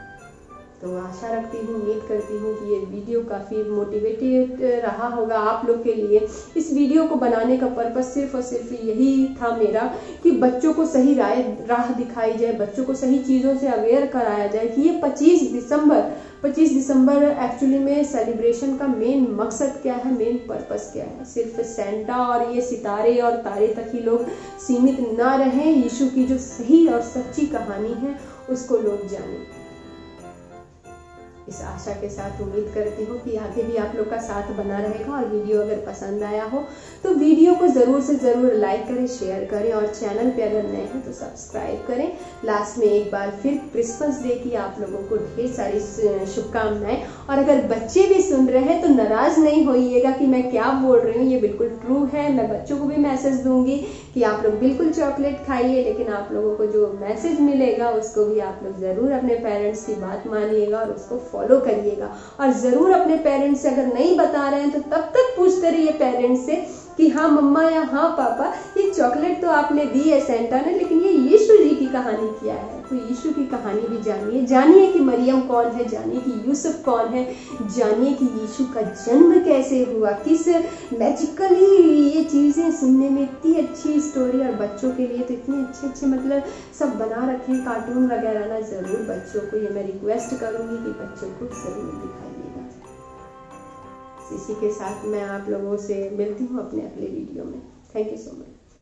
तो आशा रखती हूँ, उम्मीद करती हूँ कि ये वीडियो काफ़ी मोटिवेटेड रहा होगा आप लोग के लिए। इस वीडियो को बनाने का पर्पस सिर्फ और सिर्फ यही था मेरा कि बच्चों को सही राह दिखाई जाए, बच्चों को सही चीज़ों से अवेयर कराया जाए कि ये 25 दिसंबर एक्चुअली में सेलिब्रेशन का मेन मकसद क्या है, मेन पर्पस क्या है। सिर्फ सेंटा और ये सितारे और तारे तक ही लोग सीमित ना रहें, यीशु की जो सही और सच्ची कहानी है उसको लोग जानें। इस आशा के साथ उम्मीद करती हूँ कि आगे भी आप लोग का साथ बना रहेगा, और वीडियो अगर पसंद आया हो तो वीडियो को ज़रूर से ज़रूर लाइक करें, शेयर करें, और चैनल पे अगर नए हैं तो सब्सक्राइब करें। लास्ट में एक बार फिर क्रिसमस डे की आप लोगों को ढेर सारी शुभकामनाएं। और अगर बच्चे भी सुन रहे हैं तो नाराज़ नहीं होइएगा कि मैं क्या बोल रही हूँ, ये बिल्कुल ट्रू है। मैं बच्चों को भी मैसेज दूंगी कि आप लोग बिल्कुल चॉकलेट खाइए, लेकिन आप लोगों को जो मैसेज मिलेगा उसको भी आप लोग ज़रूर अपने पेरेंट्स की बात मानिएगा और उसको फॉलो करिएगा। और ज़रूर अपने पेरेंट्स से अगर नहीं बता रहे हैं तो तब तक पूछते रहिए पेरेंट्स से कि हाँ मम्मा या हाँ पापा, ये चॉकलेट तो आपने दी है सेंटा ने, लेकिन ये यीशु जी की कहानी क्या है। तो यीशु की कहानी भी जानिए, जानिए कि मरियम कौन है, जानिए कि यूसुफ कौन है, जानिए कि यीशु का जन्म कैसे हुआ, किस मैजिकली ये चीज़ें सुनने में इतनी अच्छी स्टोरी, और बच्चों के लिए तो इतने अच्छे मतलब सब बना रखे हैं कार्टून वगैरह ना। ज़रूर बच्चों को, ये मैं रिक्वेस्ट करूँगी कि बच्चों को ज़रूर दिखाइएगा। इसी के साथ मैं आप लोगों से मिलती हूँ अपने अगले वीडियो में। Thank you so much.